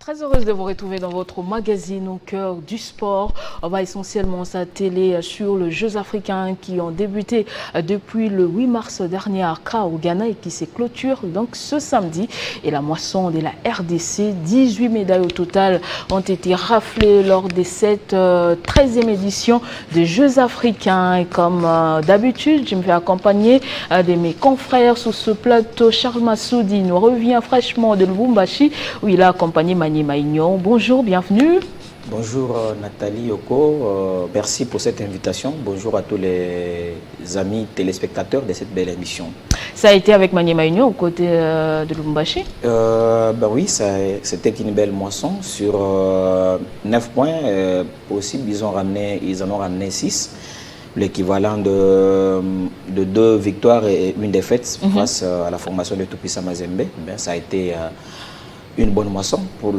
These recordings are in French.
Très heureuse de vous retrouver dans votre magazine au cœur du sport. On va essentiellement s'atteler sur les Jeux africains qui ont débuté depuis le 8 mars dernier à Accra au Ghana et qui se clôturent donc ce samedi. Et la moisson de la RDC, 18 médailles au total ont été raflées lors de cette 13e édition des Jeux africains. Et comme d'habitude, je me fais accompagner de mes confrères sur ce plateau. Charles Massoudi nous revient fraîchement de Lubumbashi où il a accompagné Manier Maignan. Bonjour, bienvenue. Bonjour Nathalie Yoko, merci pour cette invitation. Bonjour à tous les amis téléspectateurs de cette belle émission. Ça a été avec Manier Maignan aux côtés de Lubumbashi? Oui, c'était une belle moisson sur 9 points. Possible, ils en ont ramené 6. L'équivalent de 2 victoires et 1 défaite face à la formation de Tupisa Mazembe. Ça a été une bonne moisson pour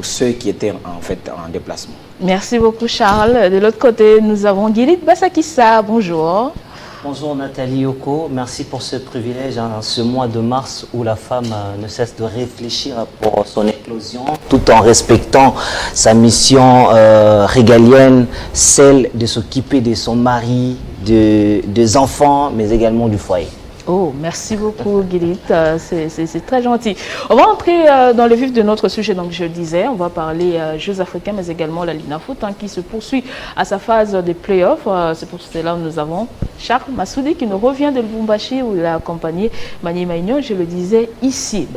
ceux qui étaient en fait en déplacement. Merci beaucoup Charles. De l'autre côté, nous avons Guilit Bassakissa. Bonjour. Bonjour Nathalie Yoko, merci pour ce privilège, ce mois de mars où la femme ne cesse de réfléchir pour son éclosion, tout en respectant sa mission régalienne, celle de s'occuper de son mari, des enfants, mais également du foyer. Oh, merci beaucoup Guilit, c'est très gentil. On va entrer dans le vif de notre sujet, donc je disais, on va parler Jeux africains, mais également la Lina Foot qui se poursuit à sa phase de play-off. C'est pour cela que nous avons Charles Massoudi qui nous revient de Lubumbashi où il a accompagné Manier Maignan, je le disais ici.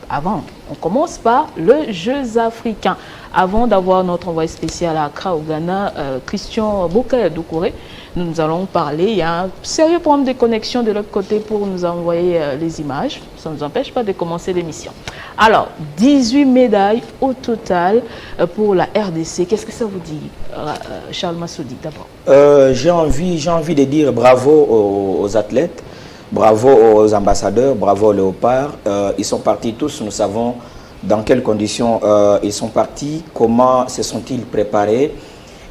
Avant, on commence par le Jeux africains. Avant d'avoir notre envoyé spécial à Accra au Ghana, Christian Bokaya-Doucouré, nous allons parler. Il y a un sérieux problème de connexion de l'autre côté pour nous envoyer les images. Ça ne nous empêche pas de commencer l'émission. Alors, 18 médailles au total pour la RDC. Qu'est-ce que ça vous dit, Charles Massoudi, d'abord? J'ai envie de dire bravo aux athlètes. Bravo aux ambassadeurs, bravo aux léopards. Ils sont partis tous, nous savons dans quelles conditions ils sont partis, comment se sont-ils préparés.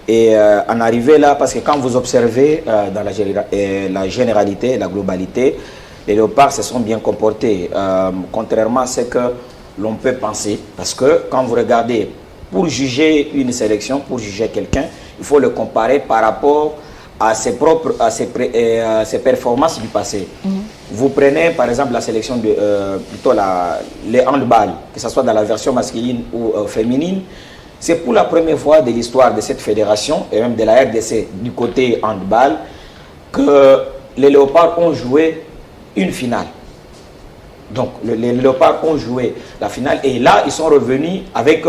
Et en arriver là, parce que quand vous observez dans la généralité, la globalité, les léopards se sont bien comportés, contrairement à ce que l'on peut penser. Parce que quand vous regardez, pour juger une sélection, pour juger quelqu'un, il faut le comparer par rapport à ses performances du passé. Vous prenez par exemple la sélection de les handball, que ce soit dans la version masculine ou féminine, c'est pour la première fois de l'histoire de cette fédération et même de la RDC du côté handball que les léopards ont joué une finale. Donc les léopards ont joué la finale et là ils sont revenus avec,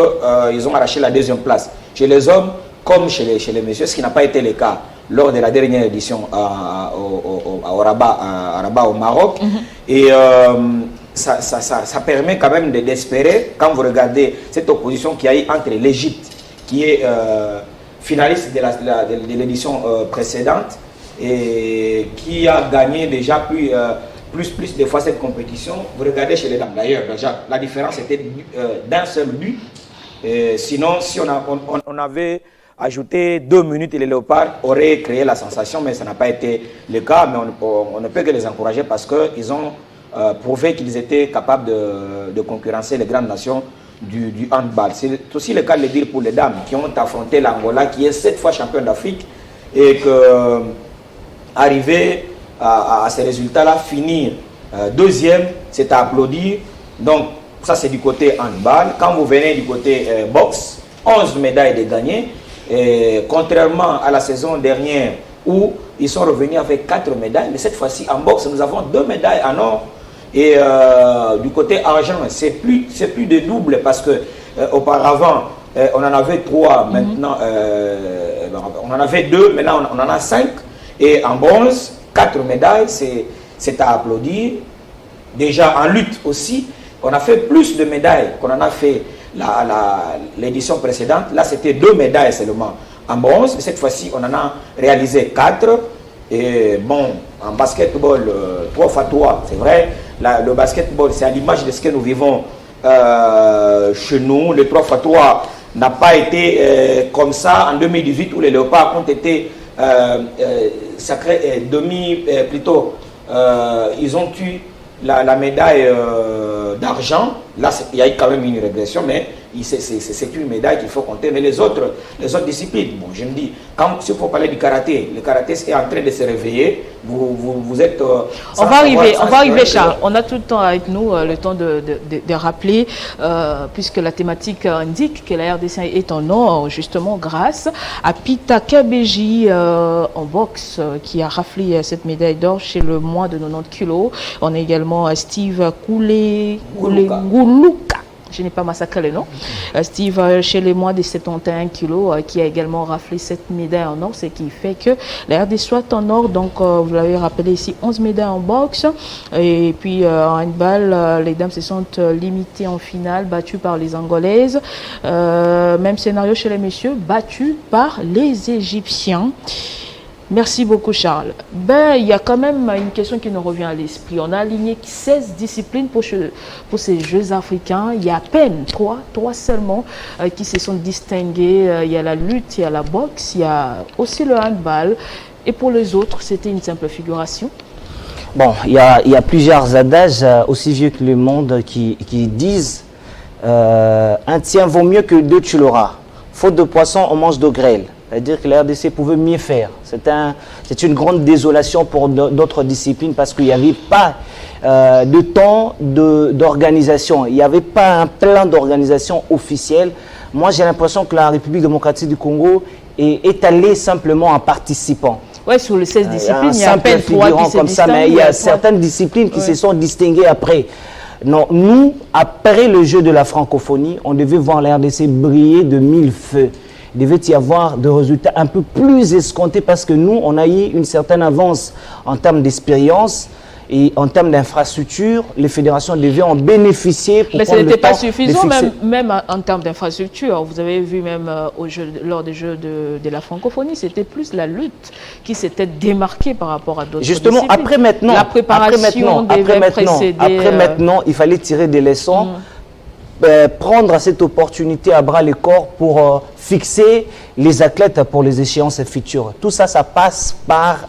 ils ont arraché la 2e place. Chez les hommes comme chez les messieurs, ce qui n'a pas été le cas lors de la dernière édition au Rabat au Maroc. Et ça permet quand même d'espérer, quand vous regardez cette opposition qu'il y a eu entre l'Égypte, qui est finaliste de l'édition précédente, et qui a gagné déjà plus de fois cette compétition. Vous regardez chez les dames, d'ailleurs, la différence était d'un seul but. Sinon, si on avait ajouté 2 minutes et les léopards auraient créé la sensation, mais ça n'a pas été le cas. Mais on ne peut que les encourager parce qu'ils ont prouvé qu'ils étaient capables de concurrencer les grandes nations du handball. C'est aussi le cas de le dire pour les dames qui ont affronté l'Angola, qui est 7 fois championne d'Afrique, et que arriver à ces résultats-là, finir 2e, c'est à applaudir. Donc ça c'est du côté handball. Quand vous venez du côté boxe, 11 médailles de gagnées. Et contrairement à la saison dernière où ils sont revenus avec 4 médailles, mais cette fois-ci en boxe nous avons 2 médailles en or. Et du côté argent c'est plus de double parce que auparavant on en avait 3, maintenant on en avait 2, maintenant on en a 5. Et en bronze 4 médailles, c'est à applaudir. Déjà en lutte aussi on a fait plus de médailles qu'on en a fait l'édition précédente. Là c'était 2 médailles seulement en bronze, mais cette fois-ci on en a réalisé 4. Et bon, en basketball 3 x 3, c'est vrai, le basketball c'est à l'image de ce que nous vivons chez nous. Le 3 x 3 n'a pas été comme ça en 2018 où les léopards ont été sacrés plutôt ils ont eu la médaille d'argent Là, il y a quand même une régression, mais c'est une médaille qu'il faut compter. Mais les autres disciplines, bon, je me dis, s'il faut parler du karaté, le karaté est en train de se réveiller. Vous êtes... on va arriver, Charles. On a tout le temps avec nous, le temps de rappeler, puisque la thématique indique que la RDC est en or, justement, grâce à Pita Kabeji en boxe, qui a raflé cette médaille d'or chez le moins de 90 kilos. On a également Steve Goulouka. Je n'ai pas massacré le nom. Steve, chez les moins de 71 kilos, qui a également raflé cette médaille en or, ce qui fait que la RD soit en or. Donc, vous l'avez rappelé ici, 11 médailles en boxe. Et puis, en handball, les dames se sont limitées en finale, battues par les Angolaises. Même scénario chez les messieurs, battues par les Égyptiens. Merci beaucoup, Charles. Il y a quand même une question qui nous revient à l'esprit. On a aligné 16 disciplines pour ces Jeux africains. Il y a à peine 3 seulement qui se sont distingués. Il y a la lutte, il y a la boxe, il y a aussi le handball. Et pour les autres, c'était une simple figuration. Bon, il y a plusieurs adages aussi vieux que le monde qui disent un tien vaut mieux que deux tu l'auras. Faute de poisson, on mange d'eau grêle. C'est-à-dire que la RDC pouvait mieux faire. C'est une grande désolation pour d'autres disciplines parce qu'il n'y avait pas de temps d'organisation. Il n'y avait pas un plan d'organisation officiel. Moi, j'ai l'impression que la République démocratique du Congo est allée simplement en participant. Oui, sur les 16 disciplines, il y a à peine 3 qui se comme ça, mais il y a certaines disciplines qui se sont distinguées après. Non, nous, après le jeu de la francophonie, on devait voir la RDC briller de mille feux. Il devait y avoir des résultats un peu plus escomptés parce que nous, on a eu une certaine avance en termes d'expérience et en termes d'infrastructure. Les fédérations devaient en bénéficier. Mais ce n'était pas suffisant, même en termes d'infrastructure. Vous avez vu même lors des Jeux de la francophonie, c'était plus la lutte qui s'était démarquée par rapport à d'autres disciplines. Justement, après maintenant, il fallait tirer des leçons. Prendre cette opportunité à bras le corps pour fixer les athlètes pour les échéances futures. Tout ça, ça passe par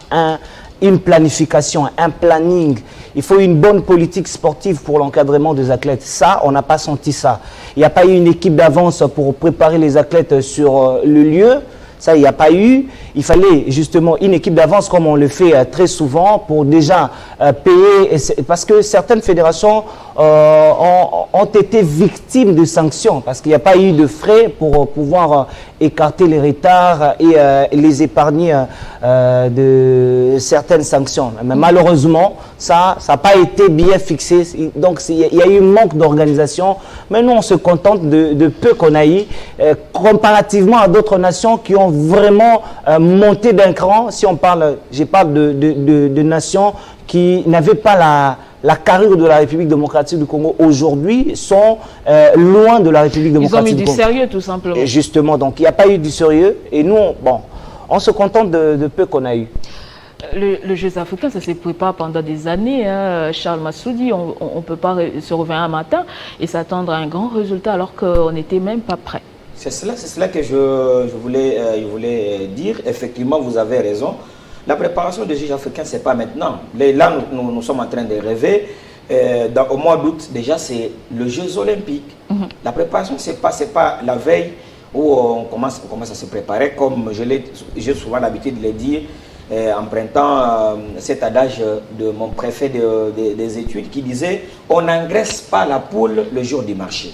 une planification, un planning. Il faut une bonne politique sportive pour l'encadrement des athlètes. Ça, on n'a pas senti ça. Il n'y a pas eu une équipe d'avance pour préparer les athlètes sur le lieu. Ça, il n'y a pas eu. Il fallait justement une équipe d'avance comme on le fait très souvent pour déjà payer. Parce que certaines fédérations ont été victimes de sanctions parce qu'il n'y a pas eu de frais pour pouvoir écarter les retards et les épargner de certaines sanctions. Mais malheureusement, ça n'a pas été bien fixé. Donc, il y a eu un manque d'organisation. Mais nous, on se contente de peu qu'on a eu comparativement à d'autres nations qui ont vraiment monté d'un cran. Si on parle, je parle de nations qui n'avaient pas la carrure de la République démocratique du Congo aujourd'hui, sont loin de la République démocratique du Congo. Ils ont mis du sérieux, tout simplement. Et justement, donc il n'y a pas eu du sérieux. Et nous, on se contente de peu qu'on a eu. Le Jeux africain, ça se prépare pendant des années. Hein. Charles Massoudi, on ne peut pas se réveiller un matin et s'attendre à un grand résultat alors qu'on n'était même pas prêt. C'est cela que je voulais dire. Effectivement, vous avez raison. La préparation des Jeux africains, ce n'est pas maintenant. Là, nous sommes en train de rêver. Au mois d'août, déjà, c'est le Jeux olympiques. La préparation, ce n'est pas la veille où on commence à se préparer, comme j'ai souvent l'habitude de le dire, empruntant cet adage de mon préfet des études qui disait « On n'engraisse pas la poule le jour du marché ».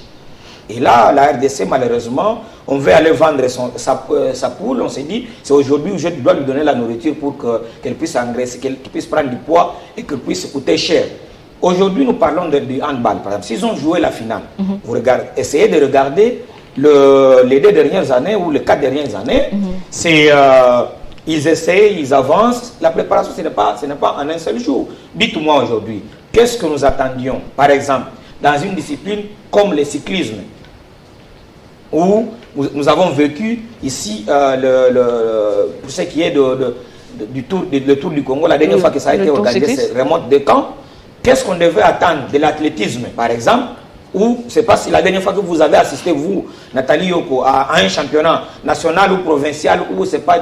Et là, la RDC, malheureusement, on veut aller vendre sa poule. On s'est dit, c'est aujourd'hui où je dois lui donner la nourriture pour qu'elle puisse engraisser, qu'elle puisse prendre du poids et qu'elle puisse coûter cher. Aujourd'hui, nous parlons du handball, par exemple. S'ils ont joué la finale, vous essayez de regarder les 2 dernières années ou les 4 dernières années. Ils essayent, ils avancent. La préparation, ce n'est pas en un seul jour. Dites-moi aujourd'hui, qu'est-ce que nous attendions, par exemple, dans une discipline comme le cyclisme, où nous avons vécu ici, pour ce qui est du Tour du Congo, la dernière fois que ça a été organisé, c'est remonte de quand. Qu'est-ce qu'on devait attendre de l'athlétisme, par exemple, ou c'est pas si la dernière fois que vous avez assisté, vous, Nathalie Yoko, à un championnat national ou provincial, où c'est pas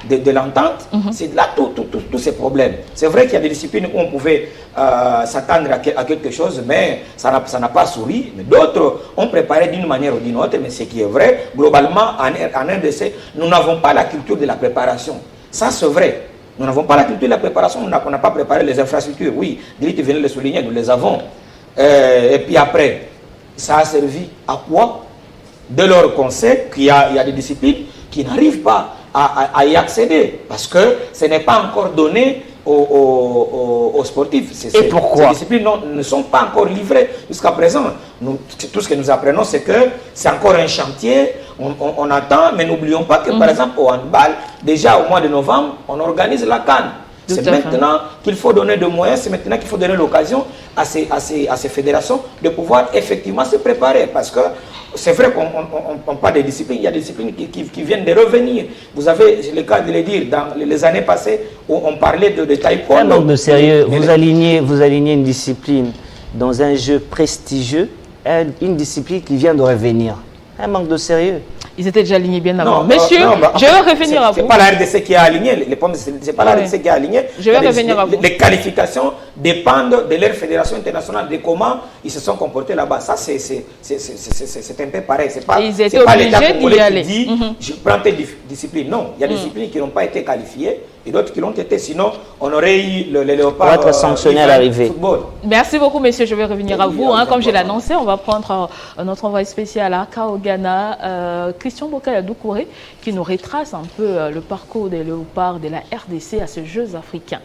de l'entente, c'est là tous ces problèmes. C'est vrai qu'il y a des disciplines où on pouvait s'attendre à quelque chose, mais ça n'a pas souri. Mais d'autres ont préparé d'une manière ou d'une autre, mais ce qui est vrai, globalement, en RDC, nous n'avons pas la culture de la préparation. Ça, c'est vrai. Nous n'avons pas la culture de la préparation, on n'a pas préparé les infrastructures. Oui, Dilith venait de le souligner, nous les avons. Et puis après, ça a servi à quoi? Dès lors qu'on sait qu'il y a des disciplines qui n'arrivent pas à y accéder, parce que ce n'est pas encore donné aux sportifs. Et pourquoi? Ces disciplines ne sont pas encore livrées jusqu'à présent. Tout ce que nous apprenons, c'est que c'est encore un chantier, on attend, mais n'oublions pas que par exemple au handball, déjà au mois de novembre, on organise la CAN. C'est maintenant qu'il faut donner des moyens, c'est maintenant qu'il faut donner l'occasion à ces fédérations de pouvoir effectivement se préparer. Parce que c'est vrai qu'on parle des disciplines, il y a des disciplines qui viennent de revenir. Vous avez le cas de le dire, dans les années passées, où on parlait de taekwondo. Un manque de sérieux, vous alignez une discipline dans un jeu prestigieux, une discipline qui vient de revenir. Un manque de sérieux. Ils étaient déjà alignés bien avant. Monsieur, je vais revenir à vous. Ce n'est pas la RDC qui a aligné. C'est pas la RDC qui a aligné. Je vais revenir à vous. Les qualifications dépendent de leur fédération internationale, de comment ils se sont comportés là-bas. Ça, c'est un peu pareil. Ils étaient obligés d'y aller. Qui dit, je prends tes disciplines. Non, il y a des disciplines qui n'ont pas été qualifiées et d'autres qui l'ont été. Sinon, on aurait eu le léopard. Pour être sanctionné à l'arrivée. Merci beaucoup, messieurs. Je vais revenir à vous. Comme je l'ai annoncé, on va prendre notre envoyé spécial à Accra, au Ghana, Christian Bokaya Doucouré, qui nous retrace un peu le parcours des léopards de la RDC à ces Jeux africains.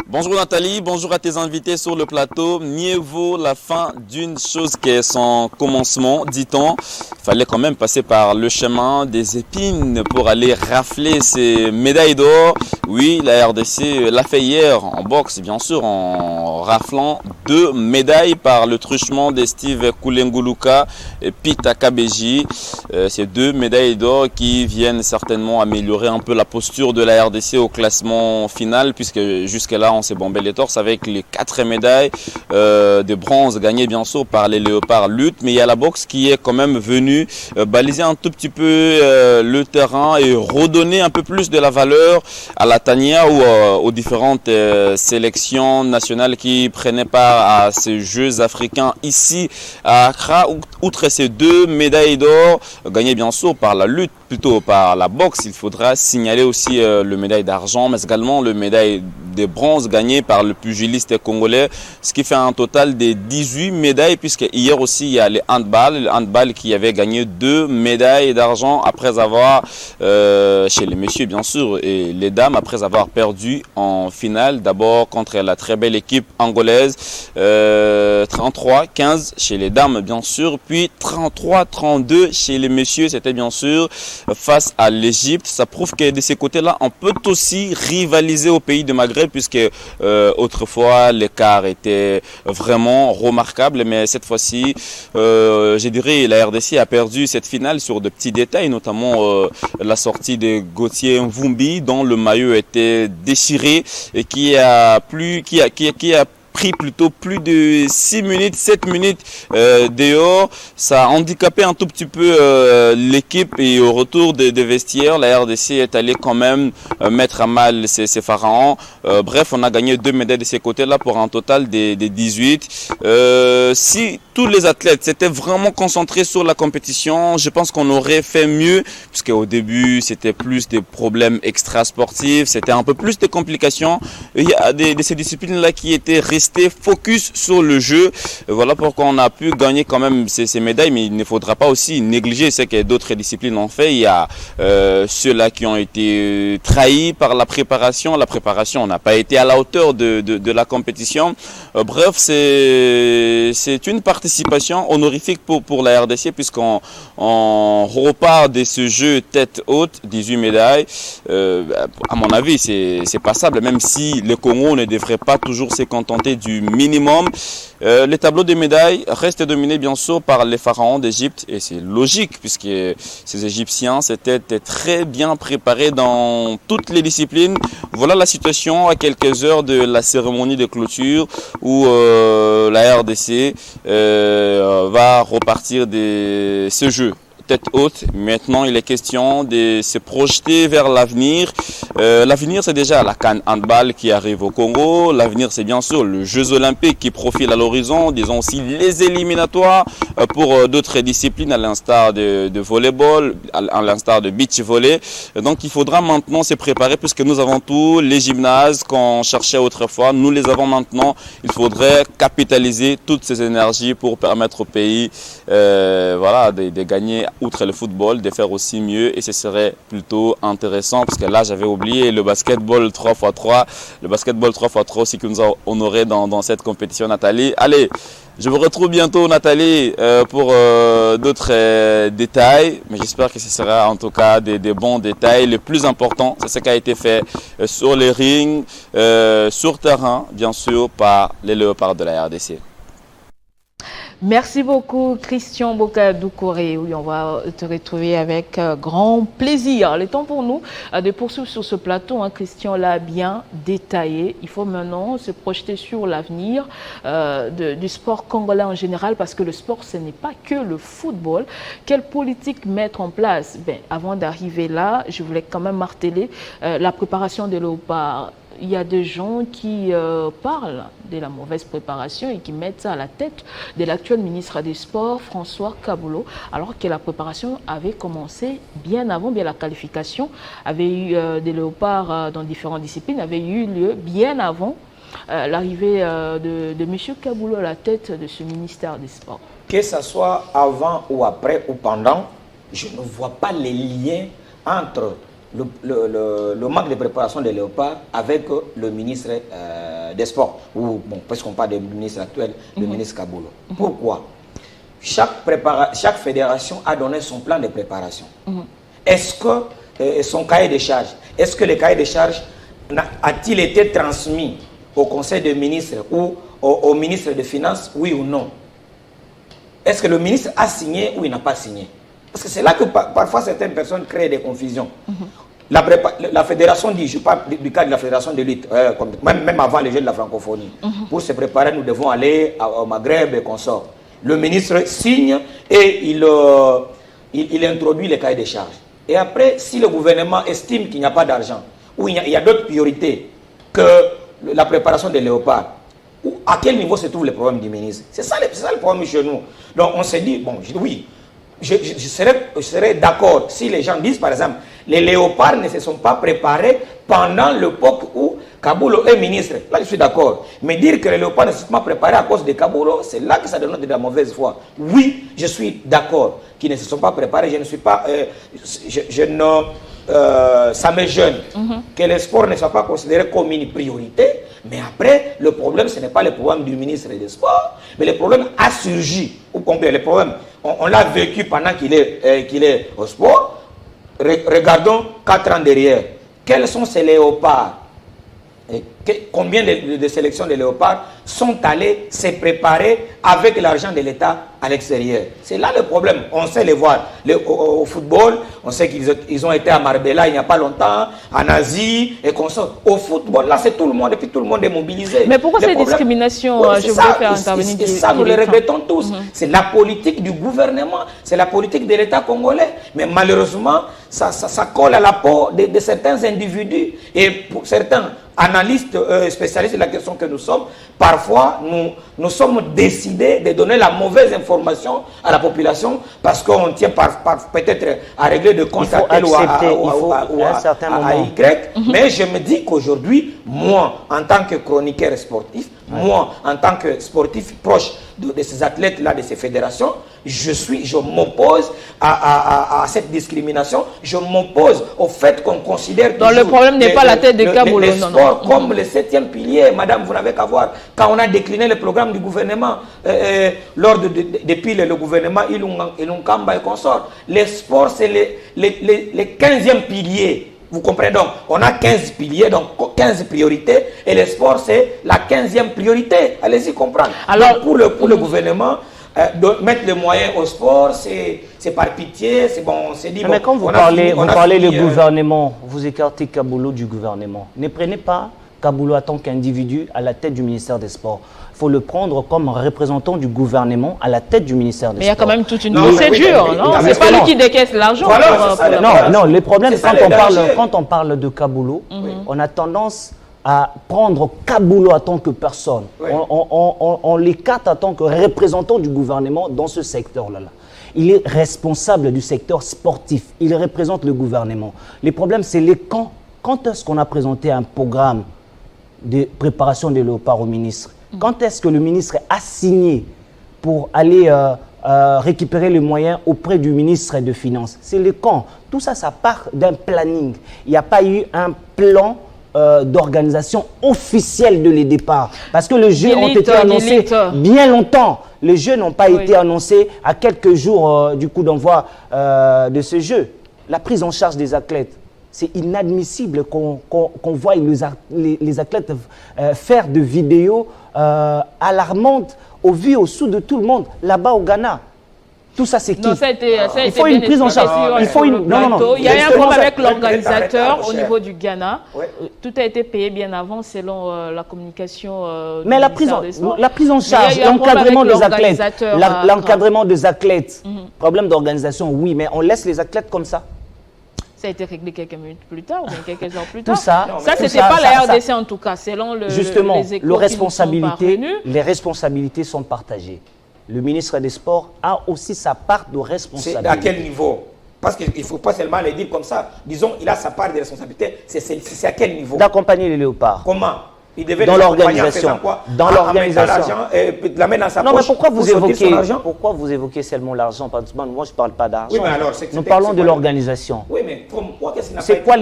Bonjour Nathalie, bonjour à tes invités sur le plateau. Mieux vaut la fin d'une chose qu'est son commencement, dit-on. Il fallait quand même passer par le chemin des épines pour aller rafler ces médailles d'or. Oui, la RDC l'a fait hier en boxe, bien sûr, en raflant 2 médailles par le truchement de Steve Kulenguluka et Pita Kabeji. Ces 2 médailles d'or qui viennent certainement améliorer un peu la posture de la RDC au classement final, puisque jusque-là, on s'est bombé les torses avec les 4 médailles de bronze gagnées bien sûr par les léopards lutte, mais il y a la boxe qui est quand même venue baliser un tout petit peu le terrain et redonner un peu plus de la valeur à la Tania ou aux différentes sélections nationales qui prenaient part à ces Jeux africains ici à Accra. Outre ces 2 médailles d'or gagnées bien sûr par la lutte, plutôt par la boxe, il faudra signaler aussi le médaille d'argent, mais également le médaille de bronze gagné par le pugiliste congolais, ce qui fait un total de 18 médailles, puisque hier aussi il y a le handball qui avait gagné 2 médailles d'argent après avoir, chez les messieurs bien sûr, et les dames après avoir perdu en finale, d'abord contre la très belle équipe angolaise, 33-15 chez les dames bien sûr, puis 33-32 chez les messieurs, c'était bien sûr face à l'Égypte. Ça prouve que de ces côtés-là, on peut aussi rivaliser au pays de Maghreb, puisque autrefois l'écart était vraiment remarquable, mais cette fois-ci, je dirais, la RDC a perdu cette finale sur de petits détails, notamment la sortie de Gauthier Mvumbi, dont le maillot était déchiré et qui a pris plutôt plus de 6 minutes, 7 minutes dehors. Ça a handicapé un tout petit peu l'équipe, et au retour des vestiaires, la RDC est allée quand même mettre à mal ces pharaons. Bref, on a gagné 2 médailles de ces côtés-là pour un total de 18. Si tous les athlètes s'étaient vraiment concentrés sur la compétition, je pense qu'on aurait fait mieux, puisque au début, c'était plus des problèmes extra-sportifs, c'était un peu plus de complications. Il y a de ces disciplines-là qui étaient restées focus sur le jeu. Voilà pourquoi on a pu gagner quand même ces médailles, mais il ne faudra pas aussi négliger ce que d'autres disciplines ont fait. Il y a ceux-là qui ont été trahis par la préparation. La préparation n'a pas été à la hauteur de la compétition. Bref, c'est une participation honorifique pour la RDC, puisqu'on repart de ce jeu tête haute, 18 médailles. À mon avis, c'est passable, même si le Congo ne devrait pas toujours se contenter du minimum. Les tableaux de médailles restent dominés bien sûr par les pharaons d'Égypte et c'est logique puisque ces Égyptiens s'étaient très bien préparés dans toutes les disciplines. Voilà la situation à quelques heures de la cérémonie de clôture où la RDC va repartir de ce jeu. Tête haute, maintenant il est question de se projeter vers l'avenir. L'avenir c'est déjà la CAN handball qui arrive au Congo, l'avenir c'est bien sûr les Jeux olympiques qui profilent à l'horizon, disons aussi les éliminatoires pour d'autres disciplines à l'instar de volleyball, à l'instar de beach volley. Donc il faudra maintenant se préparer puisque nous avons tous les gymnases qu'on cherchait autrefois, nous les avons maintenant. Il faudrait capitaliser toutes ces énergies pour permettre au pays voilà, de gagner outre le football, de faire aussi mieux et ce serait plutôt intéressant parce que là j'avais oublié le basketball 3x3, le basketball 3x3 aussi que nous avons honoré dans cette compétition Nathalie. Allez, je vous retrouve bientôt Nathalie pour d'autres détails, mais j'espère que ce sera en tout cas des bons détails. Le plus important, c'est ce qui a été fait sur les rings, sur terrain, bien sûr, par les léopards de la RDC. Merci beaucoup, Christian Bokadou-Koré. Oui, on va te retrouver avec grand plaisir. Le temps pour nous de poursuivre sur ce plateau. Christian l'a bien détaillé. Il faut maintenant se projeter sur l'avenir du sport congolais en général parce que le sport, ce n'est pas que le football. Quelle politique mettre en place? Avant d'arriver là, je voulais quand même marteler la préparation des léopards. Il y a des gens qui parlent de la mauvaise préparation et qui mettent ça à la tête de l'actuel ministre des Sports, François Kaboulo, alors que la préparation avait commencé bien avant, bien la qualification avait eu des léopards dans différentes disciplines, avait eu lieu bien avant l'arrivée de M. Kaboulo à la tête de ce ministère des Sports. Que ce soit avant ou après ou pendant, je ne vois pas les liens entre le manque de préparation des léopards avec le ministre des Sports, ou bon, parce qu'on parle du ministre actuel, le ministre Kaboulo. Pourquoi? Chaque fédération a donné son plan de préparation. Est-ce que son cahier de charges, est-ce que le cahier de charges a-t-il été transmis au Conseil des ministres ou au ministre des Finances, oui ou non? Est-ce que le ministre a signé ou il n'a pas signé? Parce que c'est là que parfois certaines personnes créent des confusions. La fédération dit, je parle du cas de la fédération de lutte, même avant les Jeux de la francophonie. Pour se préparer, nous devons aller au Maghreb et consorts. Le ministre signe et il introduit les cahiers des charges. Et après, si le gouvernement estime qu'il n'y a pas d'argent, ou il y a d'autres priorités que la préparation des léopards, à quel niveau se trouve le problème du ministre? C'est ça le problème chez nous. Donc on s'est dit, bon, oui, je serais d'accord si les gens disent, par exemple, les léopards ne se sont pas préparés pendant l'époque où Kaboulo est ministre. Là, je suis d'accord. Mais dire que les léopards ne se sont pas préparés à cause de Kaboulo, c'est là que ça donne de la mauvaise foi. Oui, je suis d'accord qu'ils ne se sont pas préparés. Je ne suis pas... ça me gêne que les sports ne soient pas considérés comme une priorité. Mais après, le problème, ce n'est pas le problème du ministre des Sports, mais le problème a surgi. Vous comprenez, le problème, on l'a vécu pendant qu'il est au sport. Regardons 4 ans derrière. Quels sont ces léopards? Combien de sélections de léopards sont allés se préparer avec l'argent de l'État à l'extérieur? C'est là le problème. On sait les voir. Au football, on sait qu'ils ont été à Marbella il n'y a pas longtemps, en Asie et qu'on sort. Au football, là, c'est tout le monde, et puis tout le monde est mobilisé. Mais pourquoi cette discrimination? Je voulais faire intervenir. Et ça, nous le regrettons tous. C'est la politique du gouvernement, c'est la politique de l'État congolais. Mais malheureusement, ça colle à la peau de certains individus. Et pour certains analystes spécialistes de la question que nous sommes, parfois nous sommes décidés de donner la mauvaise information à la population parce qu'on tient peut-être à régler de compte à tel ou à Y. Mais je me dis qu'aujourd'hui, moi, en tant que chroniqueur sportif, moi, en tant que sportif proche de ces athlètes-là, de ces fédérations, je m'oppose à cette discrimination, je m'oppose au fait qu'on considère donc le problème n'est pas la tête de Kaboulo, les sports comme le 7e pilier. Madame, vous n'avez qu'à voir, quand on a décliné le programme du gouvernement, depuis le gouvernement Ilungamba et consorts, les sports c'est les 15e piliers. Vous comprenez donc, on a 15 piliers, donc 15 priorités, et le sport, c'est la 15e priorité. Allez-y comprendre. Alors, pour le gouvernement, mettre les moyens au sport, c'est par pitié, c'est bon, c'est dit... Mais quand vous parlez du gouvernement, vous écartez Kaboulou du gouvernement. Ne prenez pas Kaboulou en tant qu'individu à la tête du ministère des Sports. Il faut le prendre comme représentant du gouvernement à la tête du ministère des Sports. Mais il y a quand même toute une procédure, non? C'est pas lui qui décaisse l'argent. Non, le problème, quand on parle de Kaboulou, on a tendance à prendre Kaboulou en tant que personne. On l'écarte en tant que représentant du gouvernement dans ce secteur-là. Il est responsable du secteur sportif. Il représente le gouvernement. Le problème, c'est les quand. Quand est-ce qu'on a présenté un programme de préparation des léopards au ministre? Quand est-ce que le ministre a signé pour aller récupérer les moyens auprès du ministre des Finances? C'est le quand. Tout ça, ça part d'un planning. Il n'y a pas eu un plan d'organisation officielle de les départs. Parce que les Jeux ont été annoncés bien longtemps. Les Jeux n'ont pas été annoncés à quelques jours du coup d'envoi de ce jeu. La prise en charge des athlètes. C'est inadmissible qu'on voie les athlètes faire de vidéos alarmantes au vu, au sous de tout le monde, là-bas au Ghana. Tout ça, c'est qui? Non, il faut une prise en charge. Il faut une... Non. Il y a eu un problème avec l'organisateur au niveau du Ghana. Tout a été payé bien avant selon la communication mais la prise en charge, l'encadrement des athlètes. L'encadrement des athlètes. Problème d'organisation, oui, mais on laisse les athlètes comme ça. Ça a été réglé quelques minutes plus tard, ou bien quelques heures plus tard. Tout ça, c'était pas la RDC en tout cas, selon justement, les responsabilités sont partagées. Le ministre des Sports a aussi sa part de responsabilité. C'est à quel niveau? Parce qu'il ne faut pas seulement le dire comme ça. Disons, il a sa part de responsabilité. C'est à quel niveau? D'accompagner les léopards. Comment? Il devait dans l'organisation. Dans l'organisation. Non, mais pourquoi vous évoquez seulement l'argent? Moi, je ne parle pas d'argent. Oui, nous parlons de l'organisation. Oui, mais pourquoi qu'est-ce qu'il n'a pas été... C'est quoi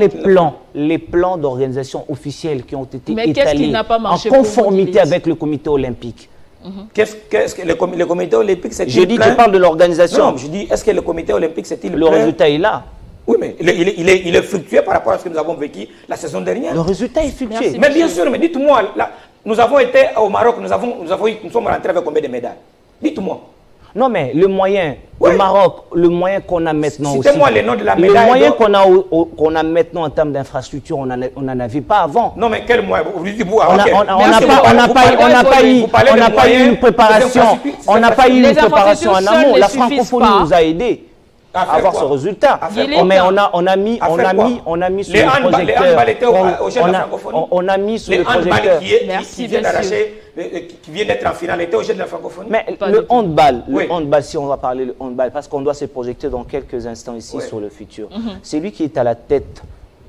les plans d'organisation officiels qui ont été étalés en conformité avec le comité olympique? Qu'est-ce que le comité olympique, c'est-il Je dis, tu parles de l'organisation. Non, je dis, est-ce que le comité olympique, c'est-il le résultat est là. Oui, mais il est fructueux par rapport à ce que nous avons vécu la saison dernière. Le résultat est fructueux. Mais bien sûr, mais dites-moi, nous avons été au Maroc, nous sommes rentrés avec combien de médailles? Dites-moi. Non, mais le moyen, au Maroc, le moyen qu'on a maintenant aussi. Citez-moi les noms de la médaille. Le moyen qu'on a maintenant en termes d'infrastructure, on n'en avait pas avant. Non, mais quel moyen? On n'a pas eu une préparation. On n'a pas eu une préparation en amont. La francophonie nous a aidés à avoir ce résultat. Mais on a mis sur le projecteur. On a mis sur le projecteur. Qui vient d'être en finale, était au jeu de la francophonie. Mais le handball, si on va parler de handball, parce qu'on doit se projeter dans quelques instants ici sur le futur. C'est lui qui est à la tête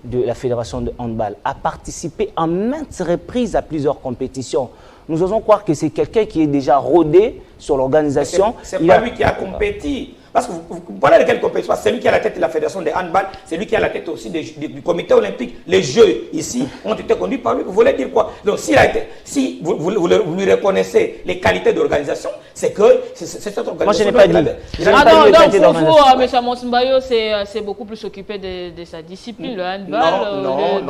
de la fédération de handball, a participé en maintes reprises à plusieurs compétitions. Nous osons croire que c'est quelqu'un qui est déjà rodé sur l'organisation. C'est pas lui qui a compéti. Parce que vous parlez de quelle compétition? C'est lui qui a la tête de la fédération de handball, c'est lui qui a la tête aussi du comité olympique. Les Jeux ici ont été conduits par lui. Vous voulez dire quoi? Donc si vous lui reconnaissez les qualités d'organisation, c'est que cette organisation... Moi je n'ai pas dit. Donc pour vous, M. Amos Mbayo, c'est beaucoup plus s'occuper de sa discipline, le handball,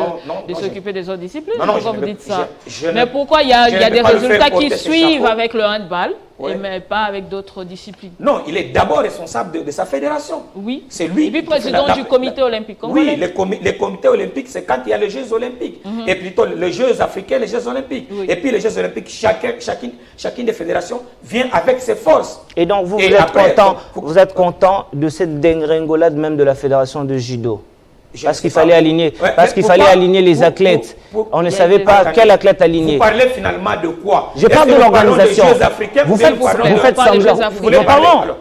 de s'occuper des autres disciplines. Pourquoi vous dites ça? Mais pourquoi il y a des résultats qui suivent avec le handball? Mais pas avec d'autres disciplines. Non, il est d'abord responsable de sa fédération. Oui. C'est lui. Et puis président du comité olympique. Oui, les comités olympiques, c'est quand il y a les Jeux olympiques. Et plutôt les Jeux africains, les Jeux olympiques. Et puis les Jeux olympiques, chacune des fédérations vient avec ses forces. Et donc vous êtes content de cette dégringolade même de la fédération de judo? Parce qu'il fallait aligner, aligner les athlètes. On ne savait pas quel athlète aligner. Vous parlez finalement de quoi? Je parle de l'organisation. Vous faites semblant.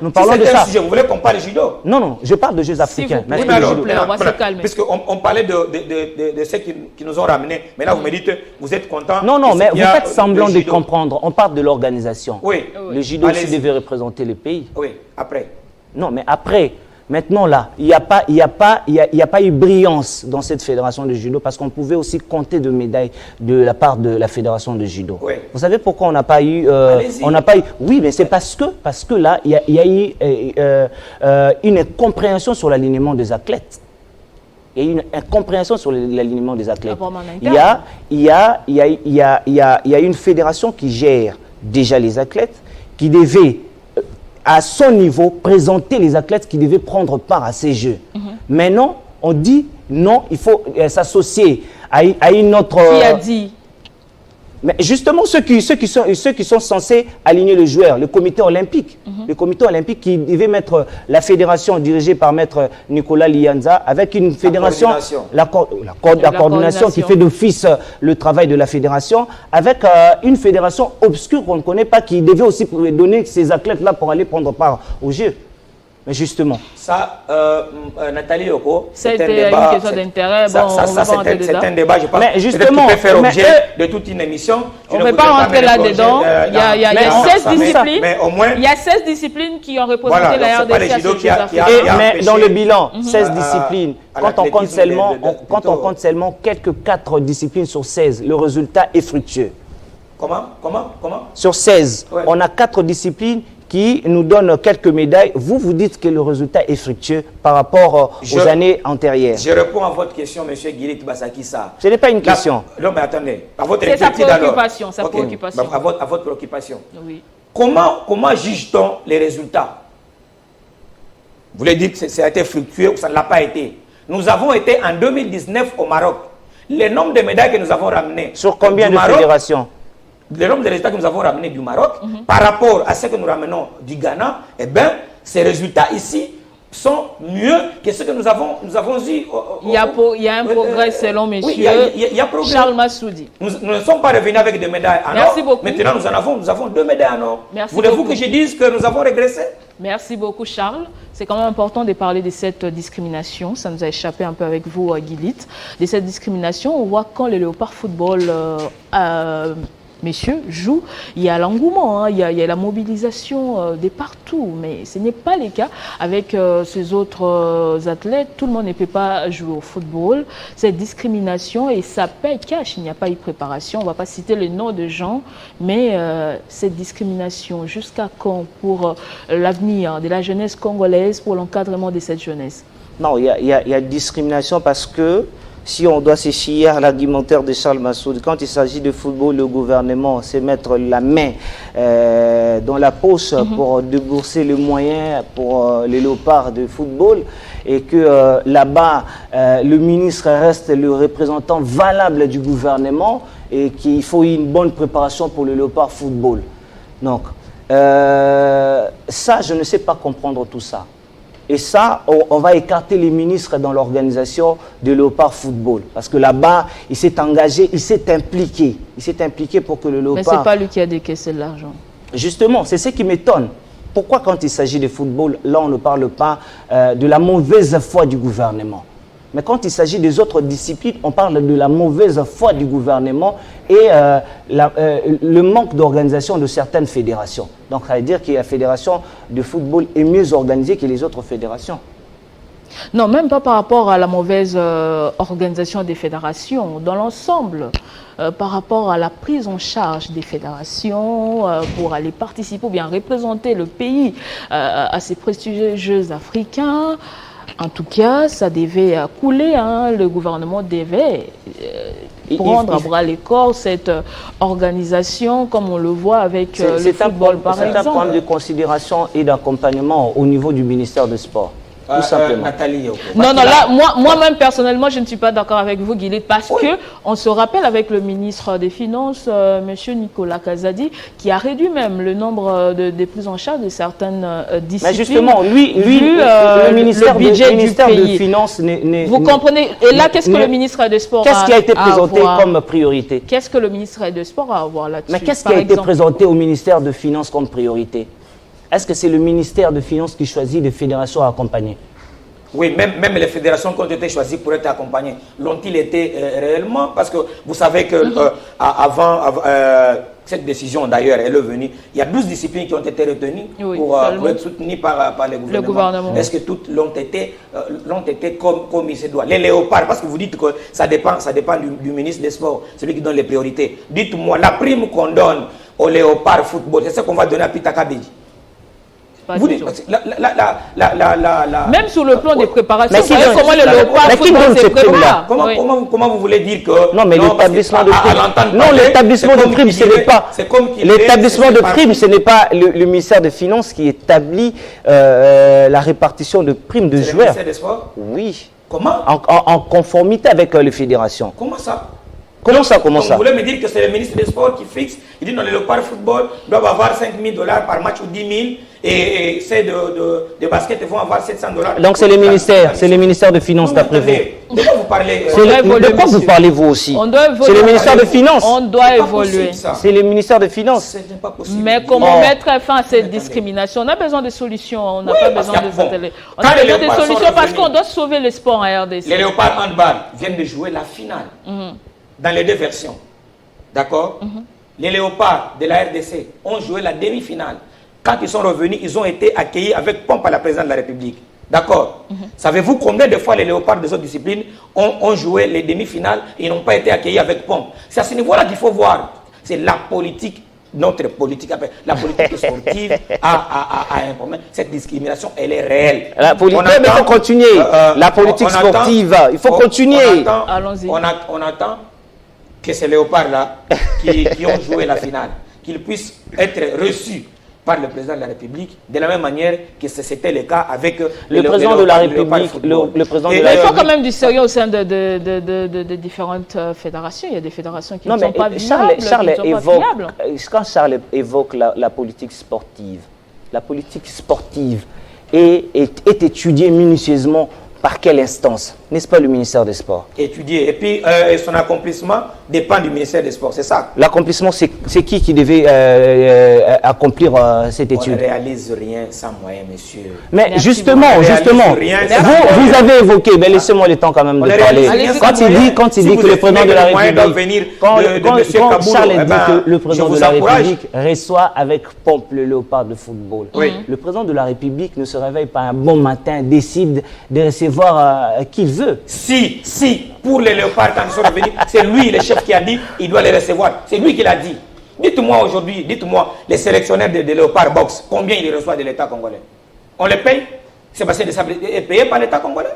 Nous parlons de ça. Vous voulez qu'on parle de judo? Non, je parle de Jeux africains. Oui, mais alors, on va se calmer. Puisqu'on parlait de ceux qui nous ont ramenés. Mais là, vous me dites, vous êtes content. Non, mais vous faites semblant de comprendre. On parle de l'organisation. Oui. Le judo aussi devait représenter le pays. Oui, après. Non, mais après. Maintenant, là, il n'y a pas eu brillance dans cette fédération de judo parce qu'on pouvait aussi compter de médailles de la part de la fédération de judo. Oui. Vous savez pourquoi on n'a pas eu... Oui, mais c'est parce que là, il y a eu une incompréhension sur l'alignement des athlètes. Il y a eu une incompréhension sur l'alignement des athlètes. Il y a une fédération qui gère déjà les athlètes, qui devait, à son niveau, présenter les athlètes qui devaient prendre part à ces Jeux. Maintenant, on dit non, il faut s'associer à une autre... Qui a dit? Mais justement, ceux qui sont censés aligner les joueurs, le comité olympique. Le comité olympique qui devait mettre la fédération dirigée par maître Nicolas Lianza avec une fédération, la coordination qui fait d'office le travail de la fédération, avec une fédération obscure qu'on ne connaît pas, qui devait aussi donner ces athlètes-là pour aller prendre part aux Jeux. Mais justement. Ça, Nathalie Yoko, c'est une question d'intérêt. C'est un débat, je pense. Mais justement, peut faire objet de toute une émission. On ne peut pas rentrer là-dedans. Il y a 16 disciplines. Mais au moins, il y a 16 disciplines qui ont représenté la RDC à ces Jeux africains. Mais dans le bilan, 16 disciplines, quand on compte seulement quelques 4 disciplines sur 16, le résultat est fructueux. Comment Sur 16, on a 4 disciplines qui nous donne quelques médailles. Vous dites que le résultat est fructueux par rapport aux années antérieures. Je réponds à votre question, M. Guilit Basakissa. Ce n'est pas une question. Non, mais attendez. C'est sa préoccupation. Sa préoccupation. À votre préoccupation. Oui. Comment juge-t-on les résultats? Vous voulez dire que ça a été fructueux ou ça ne l'a pas été? Nous avons été en 2019 au Maroc. Le nombre de médailles que nous avons ramenées. Sur combien de fédérations? Le nombre de résultats que nous avons ramenés du Maroc par rapport à ce que nous ramenons du Ghana, eh bien, ces résultats ici sont mieux que ce que nous avons eu. Il y a un progrès selon M. Charles Massoudi. Nous ne sommes pas revenus avec des médailles en or. Merci beaucoup. Maintenant, nous avons 2 médailles en or. Voulez-vous que je dise que nous avons régressé? Merci beaucoup, Charles. C'est quand même important de parler de cette discrimination. Ça nous a échappé un peu avec vous, Guilit. De cette discrimination, on voit quand le Léopard Football messieurs, jouent, il y a l'engouement, il y a la mobilisation de partout, mais ce n'est pas le cas avec ces autres athlètes. Tout le monde ne peut pas jouer au football. Cette discrimination, et ça paye cash, il n'y a pas eu de préparation. On ne va pas citer le nom de gens, mais cette discrimination, jusqu'à quand pour l'avenir de la jeunesse congolaise, pour l'encadrement de cette jeunesse? Non, il y a discrimination parce que si on doit se fier à l'argumentaire de Charles Massoud, quand il s'agit de football, le gouvernement sait mettre la main dans la poche pour débourser les moyens pour les léopards de football, et que là-bas, le ministre reste le représentant valable du gouvernement et qu'il faut une bonne préparation pour le léopard football. Donc, ça, je ne sais pas comprendre tout ça. Et ça, on va écarter les ministres dans l'organisation de Léopard Football. Parce que là-bas, il s'est engagé, il s'est impliqué. Il s'est impliqué pour que le Léopard... Mais ce n'est pas lui qui a décaissé l'argent. Justement, c'est ce qui m'étonne. Pourquoi quand il s'agit de football, là, on ne parle pas de la mauvaise foi du gouvernement? Mais quand il s'agit des autres disciplines, on parle de la mauvaise foi du gouvernement et le manque d'organisation de certaines fédérations. Donc, ça veut dire que la fédération de football est mieux organisée que les autres fédérations. Non, même pas par rapport à la mauvaise organisation des fédérations. Dans l'ensemble, par rapport à la prise en charge des fédérations pour aller participer ou bien représenter le pays à ces prestigieux Jeux africains. En tout cas, ça devait couler. Le gouvernement devait prendre à bras le corps cette organisation, comme on le voit avec le football, par exemple. C'est un problème de considération et d'accompagnement au niveau du ministère des Sports. Tout simplement. Nathalie, non, là, moi-même, personnellement, je ne suis pas d'accord avec vous, Guilit, parce que on se rappelle avec le ministre des Finances, M. Nicolas Kazadi, qui a réduit même le nombre de prises en charge de certaines disciplines. Mais justement, lui le ministère des Finances... Vous comprenez? Et là, qu'est-ce que le ministre des Sports Qu'est-ce qui a été présenté comme priorité? Qu'est-ce que le ministre des Sports a à voir là-dessus? Mais qu'est-ce qui a été présenté au ministère des Finances comme priorité? Est-ce que c'est le ministère des Finances qui choisit des fédérations à accompagner? Oui, même les fédérations qui ont été choisies pour être accompagnées, l'ont-ils été réellement? Parce que vous savez que avant cette décision, d'ailleurs, elle est venue, il y a 12 disciplines qui ont été retenues pour être soutenues par le gouvernement. Est-ce que toutes l'ont été comme il se doit? Les léopards, parce que vous dites que ça dépend du ministre des Sports, celui qui donne les priorités. Dites-moi, la prime qu'on donne au léopard football, c'est ce qu'on va donner à Pitaka Bédi? Pas Vous du dites, tout. même Même sur le plan des préparations, Mais vous qui savez donne- comment le léopard mais qui football donne se ces primes-là? prépare. Comment, Oui. comment vous voulez dire que... Non, mais parce que l'établissement de à primes. l'entendre Non, parler, l'établissement c'est de comme primes, qu'il ce n'est dirait- pas. c'est comme qu'il L'établissement dirait, de c'est primes, pas- ce n'est pas le ministère des Finances qui établit la répartition de primes de C'est le joueurs. ministère des Sports. Oui. Comment En conformité avec les fédérations. Comment ça? Comment ça, comment Donc, ça? vous voulez me dire que c'est le ministre des Sports qui fixe, il dit non, les léopards football doivent avoir 5 000 $ par match ou 10 000 et ceux de basket vont avoir 700 $. Donc c'est les ministères de Finances d'après vous. De quoi vous parlez C'est doit évoluer, de quoi vous monsieur. parlez vous aussi? On doit évoluer. C'est le ministère de Finances. On doit C'est pas évoluer. possible, ça. C'est le ministère de Finances. Ce n'est pas possible. Mais comment Oh. mettre fin à cette Attendez. discrimination? On a besoin de solutions, on n'a Oui, pas parce besoin qu'il y de a- bon, s'atteler. On quand a les besoin de léopards sont solutions parce revenus- qu'on doit sauver le sport en RDC. Les léopards handball viennent de jouer la finale dans les deux versions. D'accord. Les léopards de la RDC ont joué la demi-finale. Quand ils sont revenus, ils ont été accueillis avec pompe par la présidente de la République. D'accord. Savez-vous combien de fois les léopards des autres disciplines ont joué les demi-finales et n'ont pas été accueillis avec pompe? C'est à ce niveau-là qu'il faut voir. C'est la politique, notre politique, la politique sportive a un problème. Cette discrimination, elle est réelle. La politique, On mais il faut attend- continuer. La politique on attend- sportive, il faut continuer. Allons-y. On attend que ces léopards-là, qui ont joué la finale, qu'ils puissent être reçus par le président de la République, de la même manière que c'était le cas avec Le président de la léopards République, football. le président de Et la Mais il faut République. quand même du sérieux au sein de différentes fédérations. Il y a des fédérations qui Non, ne sont mais pas Charles, viables, Charles qui ne sont pas évoque, fiables. quand Charles évoque la politique sportive est étudiée minutieusement par quelle instance? N'est-ce pas le ministère des Sports? Étudier. Et puis, son accomplissement dépend du ministère des Sports, c'est ça. L'accomplissement, c'est qui devait accomplir cette On ne étude? réalise rien sans moyens, monsieur. Mais Merci justement, beaucoup. justement, On réalise rien, vous avez évoqué, mais laissez-moi le temps quand même On de les parler. réalise rien Quand sans il moyens. dit Si que vous le président estimez de la que les moyens doivent République, venir quand de monsieur quand Kaboul, Charles eh dit ben, que le président je de vous la encourage. République reçoit avec pompe le léopard de football, Oui. le président de la République ne se réveille pas un bon matin, décide de recevoir qui il veut. Si, pour les léopards, quand ils sont revenus, c'est lui, le chef, qui a dit, il doit les recevoir. C'est lui qui l'a dit. Dites-moi aujourd'hui, dites-moi, les sélectionnaires de léopards box, combien ils reçoivent de l'État congolais? On les paye? Sébastien Desablés est payé par l'État congolais?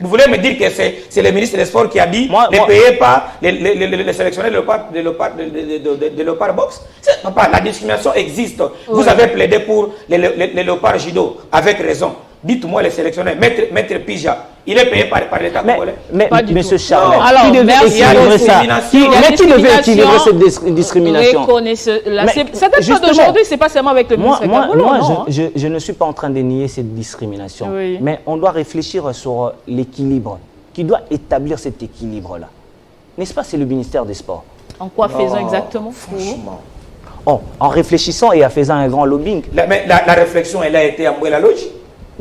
Vous voulez me dire que c'est le ministre des Sports qui a dit ne payez pas les sélectionnaires de léopards box? Papa, la discrimination existe. Vous avez plaidé pour les léopards judo, avec raison. Dites-moi les sélectionnaires, Maître Pija, il est payé par l'État congolais? Mais Pas du monsieur tout. Charles, Non. Alors, qui devait merci. équilibrer ça? discrimination. Mais qui devait équilibrer cette Discrimination. discrimination? Reconnaissez-la. Mais, Ça date pas justement, d'aujourd'hui, c'est pas seulement avec le ministre Kaboul, non, hein. je ne suis pas en train de nier cette discrimination. Oui. Mais on doit réfléchir sur l'équilibre. Qui doit établir cet équilibre-là? N'est-ce pas, c'est le ministère des Sports? En quoi faisant Non, exactement? Franchement. Oh, en réfléchissant et en faisant un grand lobbying. Mais la réflexion, elle a été à la loge.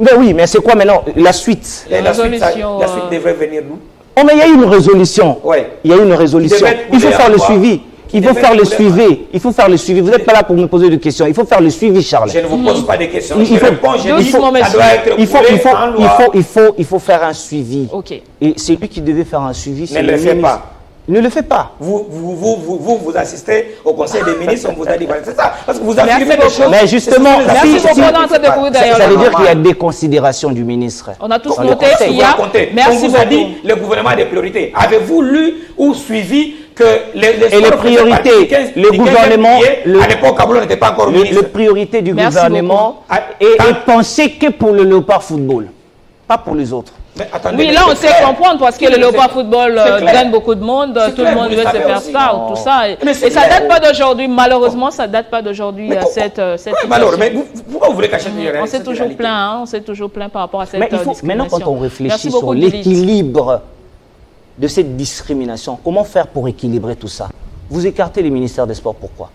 Mais oui, mais c'est quoi maintenant la suite? La suite résolution, devrait venir d'où? Oh, mais il y a eu une résolution. Ouais. Il y a eu une résolution. Qui devait être Il faut coulé faire à le quoi? suivi. Il faut devait faire le être coulé à suivi. Il faut faire le suivi. Vous n'êtes pas là pour me poser des questions. Il faut faire le suivi, Charles. Je ne vous pose pas de questions. Il Je faut- réponds, je dis Doucement, ça doit être Il faut, coulé il faut, en loi. il faut faire un suivi. Ok. Et c'est lui qui devait faire un suivi. c'est Ne le fait ministre. pas. Il ne le fait pas. Vous assistez au Conseil des ministres, on vous a dit, voilà, c'est ça. Parce que vous affirmez des beaucoup. choses. Mais justement, c'est ce que Merci vous beaucoup avez d'entrer fait. de vous derrière Ça la veut dire main. qu'il y a des considérations du ministre. On a tous Dans le noté conseil. qu'il y a. Racontez. Merci On vous a beaucoup. dit le gouvernement a des priorités. Avez-vous lu ou suivi que les Et les priorités, le gouvernement, à l'époque, Kaboul n'était pas encore Les ministre. priorités du Merci gouvernement beaucoup. est pensée que pour le léopard football, pas pour les autres. Mais attendez, Oui, mais là, on c'est sait clair. comprendre parce que le C'est- léopard football c'est clair. gagne beaucoup de monde, C'est tout le clair, monde vous veut le se savez faire aussi. ça, Non. tout ça. Mais Et c'est ça clair. date pas d'aujourd'hui, malheureusement, ça date pas d'aujourd'hui, cette Ouais, situation. mais alors, mais pourquoi vous voulez cacher On s'est toujours plaint, hein, on s'est toujours plaint par rapport à cette Mais il faut, maintenant, discrimination. quand on Merci réfléchit beaucoup, sur Lilith. l'équilibre de cette discrimination, comment faire pour équilibrer tout ça? Vous écartez les ministères des Sports, pourquoi?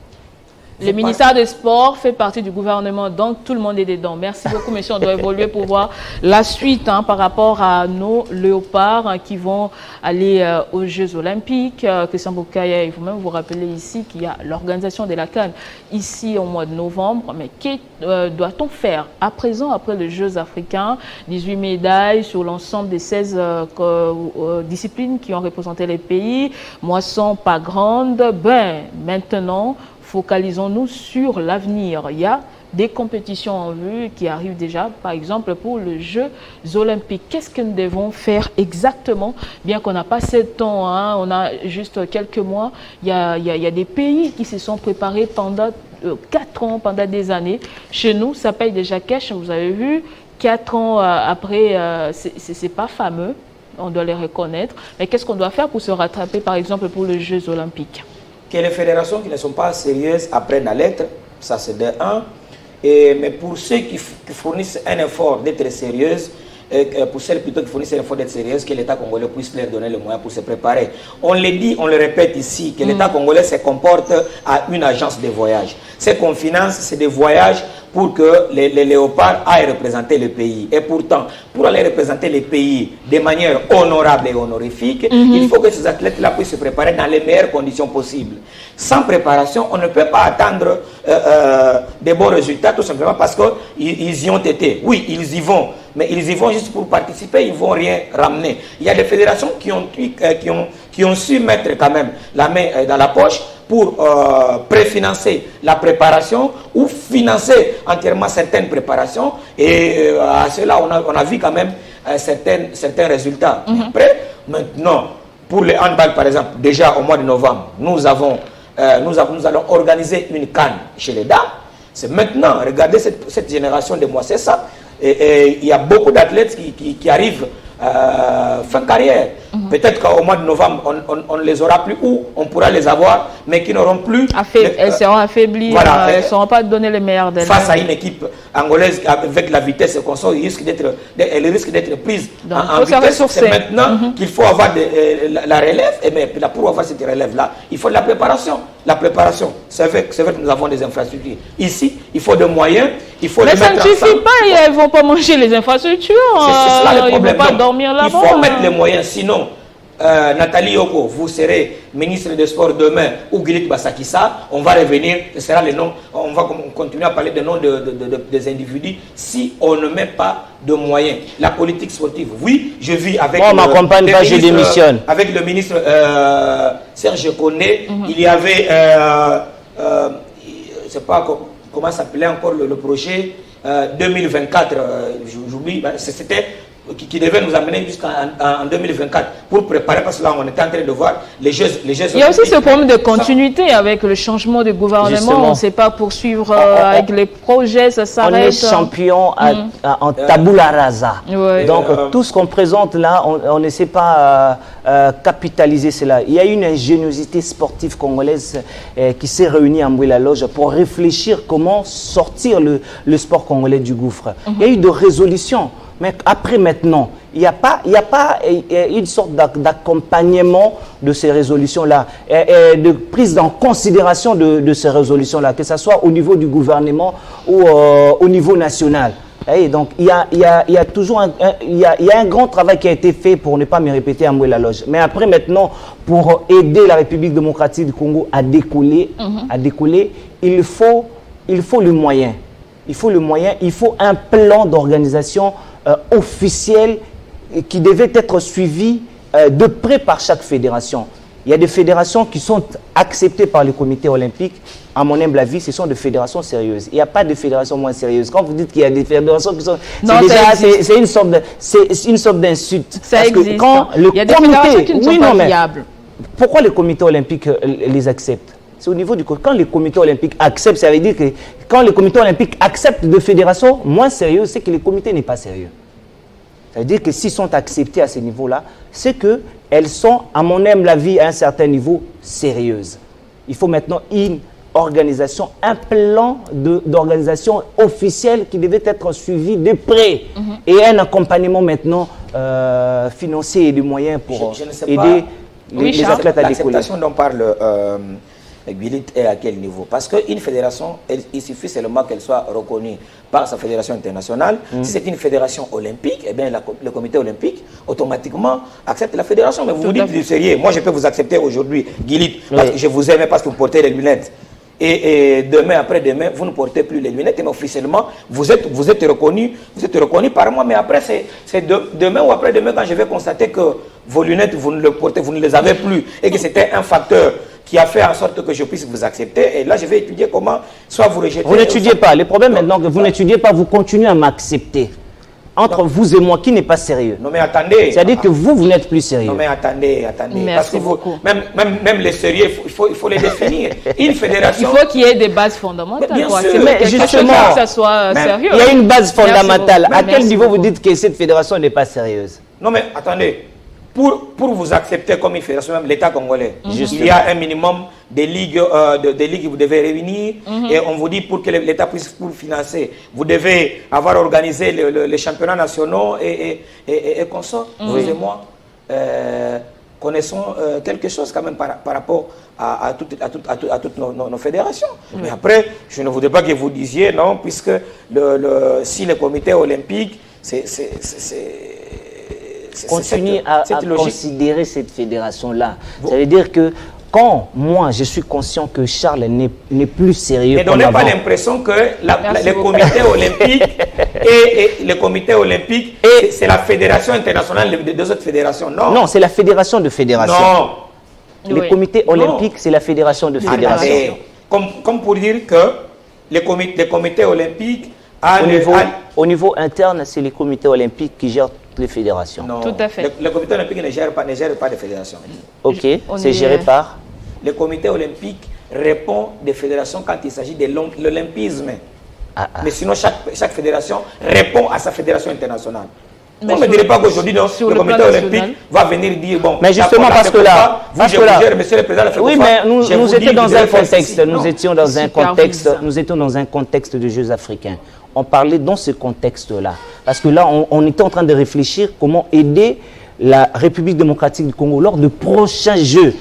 Le ministère des Sports fait partie du gouvernement, donc tout le monde est dedans. Merci beaucoup, monsieur. On doit évoluer pour voir la suite par rapport à nos léopards qui vont aller aux Jeux Olympiques. Christian Boukaya, il faut même vous rappeler ici qu'il y a l'organisation de la CAN ici au mois de novembre. Mais que doit-on faire à présent, après les Jeux africains? 18 médailles sur l'ensemble des 16 disciplines qui ont représenté les pays. Moisson pas grande. Ben, maintenant, focalisons-nous sur l'avenir. Il y a des compétitions en vue qui arrivent déjà, par exemple pour les Jeux olympiques. Qu'est-ce que nous devons faire exactement, bien qu'on n'a pas 7 ans, hein, on a juste quelques mois. Il y a des pays qui se sont préparés pendant 4 ans, pendant des années. Chez nous, ça paye déjà cash, vous avez vu. 4 ans après, c'est pas fameux, on doit les reconnaître. Mais qu'est-ce qu'on doit faire pour se rattraper, par exemple, pour les Jeux olympiques? Que les fédérations qui ne sont pas sérieuses apprennent à l'être, ça c'est de un. Mais pour ceux qui fournissent un effort d'être sérieuses, pour celles plutôt qui fournissent un effort d'être sérieuses, que l'État congolais puisse leur donner les moyens pour se préparer. On le dit, on le répète ici, que l'État congolais se comporte à une agence de voyage. Ce qu'on finance, c'est des voyages pour que les léopards aillent représenter le pays. Et pourtant, pour aller représenter le pays de manière honorable et honorifique, il faut que ces athlètes-là puissent se préparer dans les meilleures conditions possibles. Sans préparation, on ne peut pas attendre des bons résultats, tout simplement parce qu'ils y ont été. Oui, ils y vont, mais ils y vont juste pour participer, ils ne vont rien ramener. Il y a des fédérations qui ont su mettre quand même la main dans la poche pour préfinancer la préparation ou financer entièrement certaines préparations. Et à cela, on a vu quand même certains résultats. Après, maintenant, pour le handball, par exemple, déjà au mois de novembre, nous allons organiser une CAN chez les dames. C'est maintenant, regardez cette génération de mois, c'est ça. Et il y a beaucoup d'athlètes qui arrivent fin carrière. Peut-être qu'au mois de novembre, on ne les aura plus ou on pourra les avoir, mais qui n'auront plus... elles seront affaiblies, voilà, elles ne seront pas données les meilleures d'elles. Face à une équipe angolaise avec la vitesse qu'on sort, elle risque d'être prise en vitesse. C'est maintenant qu'il faut avoir la relève, et mais pour avoir cette relève-là, il faut de la préparation. La préparation, c'est vrai que nous avons des infrastructures. Ici, il faut des moyens, il faut les mettre ensemble. Mais ça ne suffit pas, elles ne vont pas manger les infrastructures. C'est cela le problème. Ils ne vont pas dormir là-bas. Il faut mettre les moyens, sinon... Nathalie Yoko, vous serez ministre des Sports demain, ou Guilit Bassakissa, on va revenir, ce sera le nom, on va continuer à parler des noms des individus si on ne met pas de moyens. La politique sportive, oui, je vis avec avec le ministre Serge Koné, il y avait, je ne sais pas comment s'appelait encore le projet 2024, j'oublie, c'était qui devait nous amener jusqu'en 2024 pour préparer, parce que là on était en train de voir les Jeux. Il y a aussi ce problème de continuité avec le changement de gouvernement. Justement, on ne sait pas poursuivre avec les projets, ça s'arrête. On est champion en tabula rasa. Donc tout ce qu'on présente là, on ne sait pas capitaliser cela. Il y a une ingéniosité sportive congolaise qui s'est réunie à Mbouila-Loge pour réfléchir comment sortir le sport congolais du gouffre. Il y a eu des résolutions. Mais après maintenant, il n'y a pas une sorte d'accompagnement de ces résolutions-là, de prise en considération de ces résolutions-là, que ce soit au niveau du gouvernement ou au niveau national. Et donc, il y a toujours un grand travail qui a été fait, pour ne pas me répéter, à Mbouila-Loge. Mais après maintenant, pour aider la République démocratique du Congo à décoller, il faut le moyen. Il faut un plan d'organisation officiel qui devait être suivi de près par chaque fédération. Il y a des fédérations qui sont acceptées par le comité olympique. À mon humble avis, ce sont des fédérations sérieuses. Il n'y a pas de fédérations moins sérieuses. Quand vous dites qu'il y a des fédérations qui sont... C'est une sorte d'insulte. Ça existe. Quand il y a des fédérations qui ne sont pas viables. Pourquoi le comité olympique les accepte? C'est au niveau du... Quand le comité olympique accepte, ça veut dire que quand le comité olympique accepte de fédérations moins sérieuses, c'est que le comité n'est pas sérieux. Ça veut dire que s'ils sont acceptés à ce niveau-là, c'est qu'elles sont, à mon humble avis, à un certain niveau, sérieuses. Il faut maintenant une organisation, un plan d'organisation officiel qui devait être suivi de près et un accompagnement maintenant financier et de moyens pour aider les athlètes à décoller. L'acceptation dont parle Guilit est à quel niveau? Parce qu'une fédération, il suffit seulement qu'elle soit reconnue par sa fédération internationale. Si c'est une fédération olympique, eh bien, le comité olympique automatiquement accepte la fédération. Mais vous vous dites du sérieux. Moi, je peux vous accepter aujourd'hui, Guilit, parce que je vous aime, parce que vous portez les lunettes. Et demain, après-demain, vous ne portez plus les lunettes, mais officiellement, vous êtes reconnu par moi. Mais après, c'est demain ou après-demain, quand je vais constater que vos lunettes, vous ne les portez, vous ne les avez plus, et que c'était un facteur qui a fait en sorte que je puisse vous accepter. Et là, je vais étudier comment, soit vous rejetez... Vous n'étudiez pas. Le problème maintenant que vous n'étudiez pas, vous continuez à m'accepter. Entre vous et moi, qui n'est pas sérieux? Non mais attendez. C'est-à-dire que vous n'êtes plus sérieux. Non mais attendez. Merci parce que vous, beaucoup. même les sérieux, il faut les définir. Une fédération... Il faut qu'il y ait des bases fondamentales. Bien quoi. sûr. C'est Mais quelque justement, chose que ça soit sérieux. Il y a une base fondamentale. À quel Merci niveau vous beaucoup. dites que cette fédération n'est pas sérieuse? Non mais attendez. Pour vous accepter comme une fédération, même l'État congolais, Justement. il y a un minimum de ligues que vous devez réunir. Et on vous dit pour que l'État puisse vous financer, vous devez avoir organisé les championnats nationaux et consorts. Vous et moi connaissons quelque chose quand même par rapport à toutes nos fédérations. Mais après, je ne voudrais pas que vous disiez non, puisque si le comité olympique, Continuez à logique. considérer cette fédération-là. Ça veut dire que quand moi, je suis conscient que Charles n'est plus sérieux. Ne donnez pas l'impression que le comité olympique et le comité olympique, c'est la fédération internationale des deux autres fédérations. Non, non, c'est la fédération de fédérations. Non. Le comité olympique, c'est la fédération de fédérations. Comme pour dire que le comité olympique a au niveau interne, c'est les comités olympiques qui gèrent toutes les fédérations. Non. Tout à fait. Le comité olympique ne gère pas les fédérations. Ok, c'est géré par... Le comité olympique répond des fédérations quand il s'agit de l'olympisme. Mais sinon, chaque fédération répond à sa fédération internationale. Vous ne me direz pas qu'aujourd'hui, le comité olympique va venir dire, bon... Mais justement, parce que là... Monsieur le président, oui, mais nous étions dans un contexte, nous étions dans un contexte de Jeux africains. On parlait dans ce contexte-là. Parce que là, on était en train de réfléchir comment aider la République démocratique du Congo lors de prochains Jeux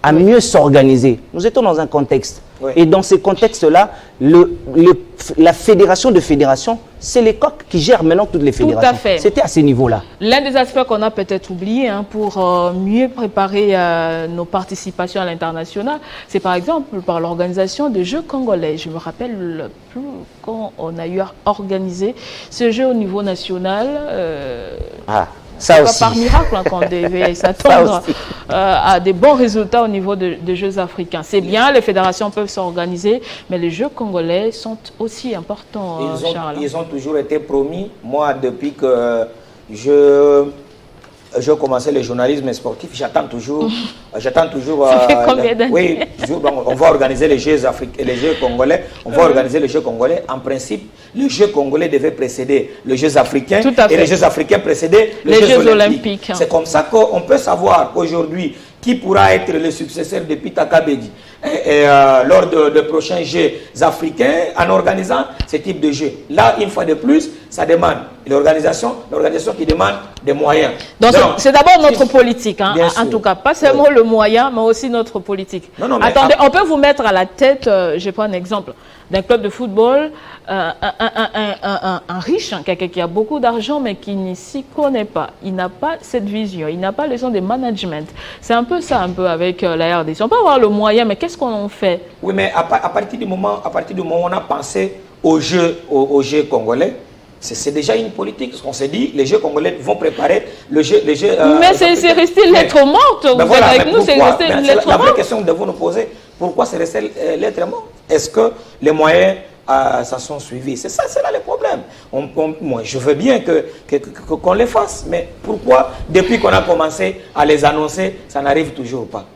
à mieux s'organiser. Nous étions dans un contexte. Oui. Et dans ce contexte-là, la fédération de fédérations, c'est les coqs qui gèrent maintenant toutes les fédérations. Tout à fait. C'était à ce niveau-là. L'un des aspects qu'on a peut-être oublié pour mieux préparer nos participations à l'international, c'est par exemple par l'organisation de Jeux congolais. Je me rappelle plus quand on a eu à organiser ce jeu au niveau national. Ça aussi. Par miracle qu'on devait s'attendre à des bons résultats au niveau des Jeux africains. C'est bien, les fédérations peuvent s'organiser, mais les Jeux congolais sont aussi importants, Charles. Ils ont toujours été promis. Moi, depuis que je commençais le journalisme sportif, j'attends toujours. Ça fait combien d'années? Oui, on va organiser les Jeux africains, les Jeux congolais. On va organiser les Jeux congolais. En principe, les Jeux congolais devaient précéder les Jeux africains et les Jeux africains précédaient les Jeux olympiques. C'est comme ça qu'on peut savoir aujourd'hui qui pourra être le successeur de Peter Kabedi lors de prochains Jeux africains en organisant ce type de jeux. Là, une fois de plus, ça demande l'organisation qui demande des moyens. Donc c'est d'abord notre politique, en tout cas, pas seulement le moyen, mais aussi notre politique. Non, attendez, on peut vous mettre à la tête, je prends un exemple, d'un club de football, un riche, quelqu'un qui a beaucoup d'argent, mais qui ne s'y connaît pas. Il n'a pas cette vision, il n'a pas le sens de management. C'est un peu ça, avec la RDC. On peut avoir le moyen, mais qu'est-ce qu'on en fait? Oui, mais à partir du moment où on a pensé aux Jeux congolais, c'est déjà une politique. On s'est dit, les Jeux congolais vont préparer le jeu. Mais c'est resté lettre morte. Vous êtes avec nous, c'est resté lettre morte. La vraie question que nous devons nous poser, pourquoi c'est resté lettre morte? Est-ce que les moyens ça sont suivis? C'est là le problème. Moi, je veux bien qu'on les fasse, mais pourquoi, depuis qu'on a commencé à les annoncer, ça n'arrive toujours pas?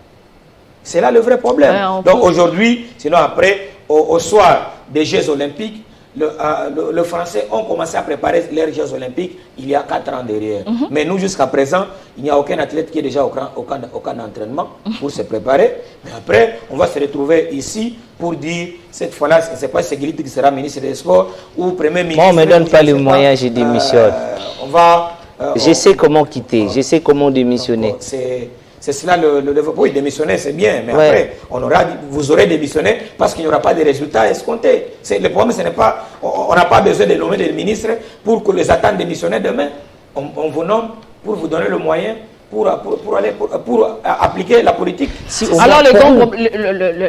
C'est là le vrai problème. Donc aujourd'hui, sinon après, au soir des Jeux olympiques, les Français ont commencé à préparer leurs Jeux olympiques il y a 4 ans derrière. Mais nous, jusqu'à présent, il n'y a aucun athlète qui est déjà au camp d'entraînement pour se préparer. Mais après, on va se retrouver ici pour dire, cette fois-là, ce n'est pas Séguilite qui sera ministre des Sports ou Premier ministre. Moi, on ne me donne pas les moyens, je démissionne. Je sais comment quitter, je sais comment démissionner. C'est cela le oui, démissionner, c'est bien, mais après, vous aurez démissionné parce qu'il n'y aura pas de résultats escomptés. Le problème, ce n'est pas, on n'a pas besoin de nommer des ministres pour que les attentes démissionner demain. On vous nomme pour vous donner le moyen pour appliquer la politique. Alors,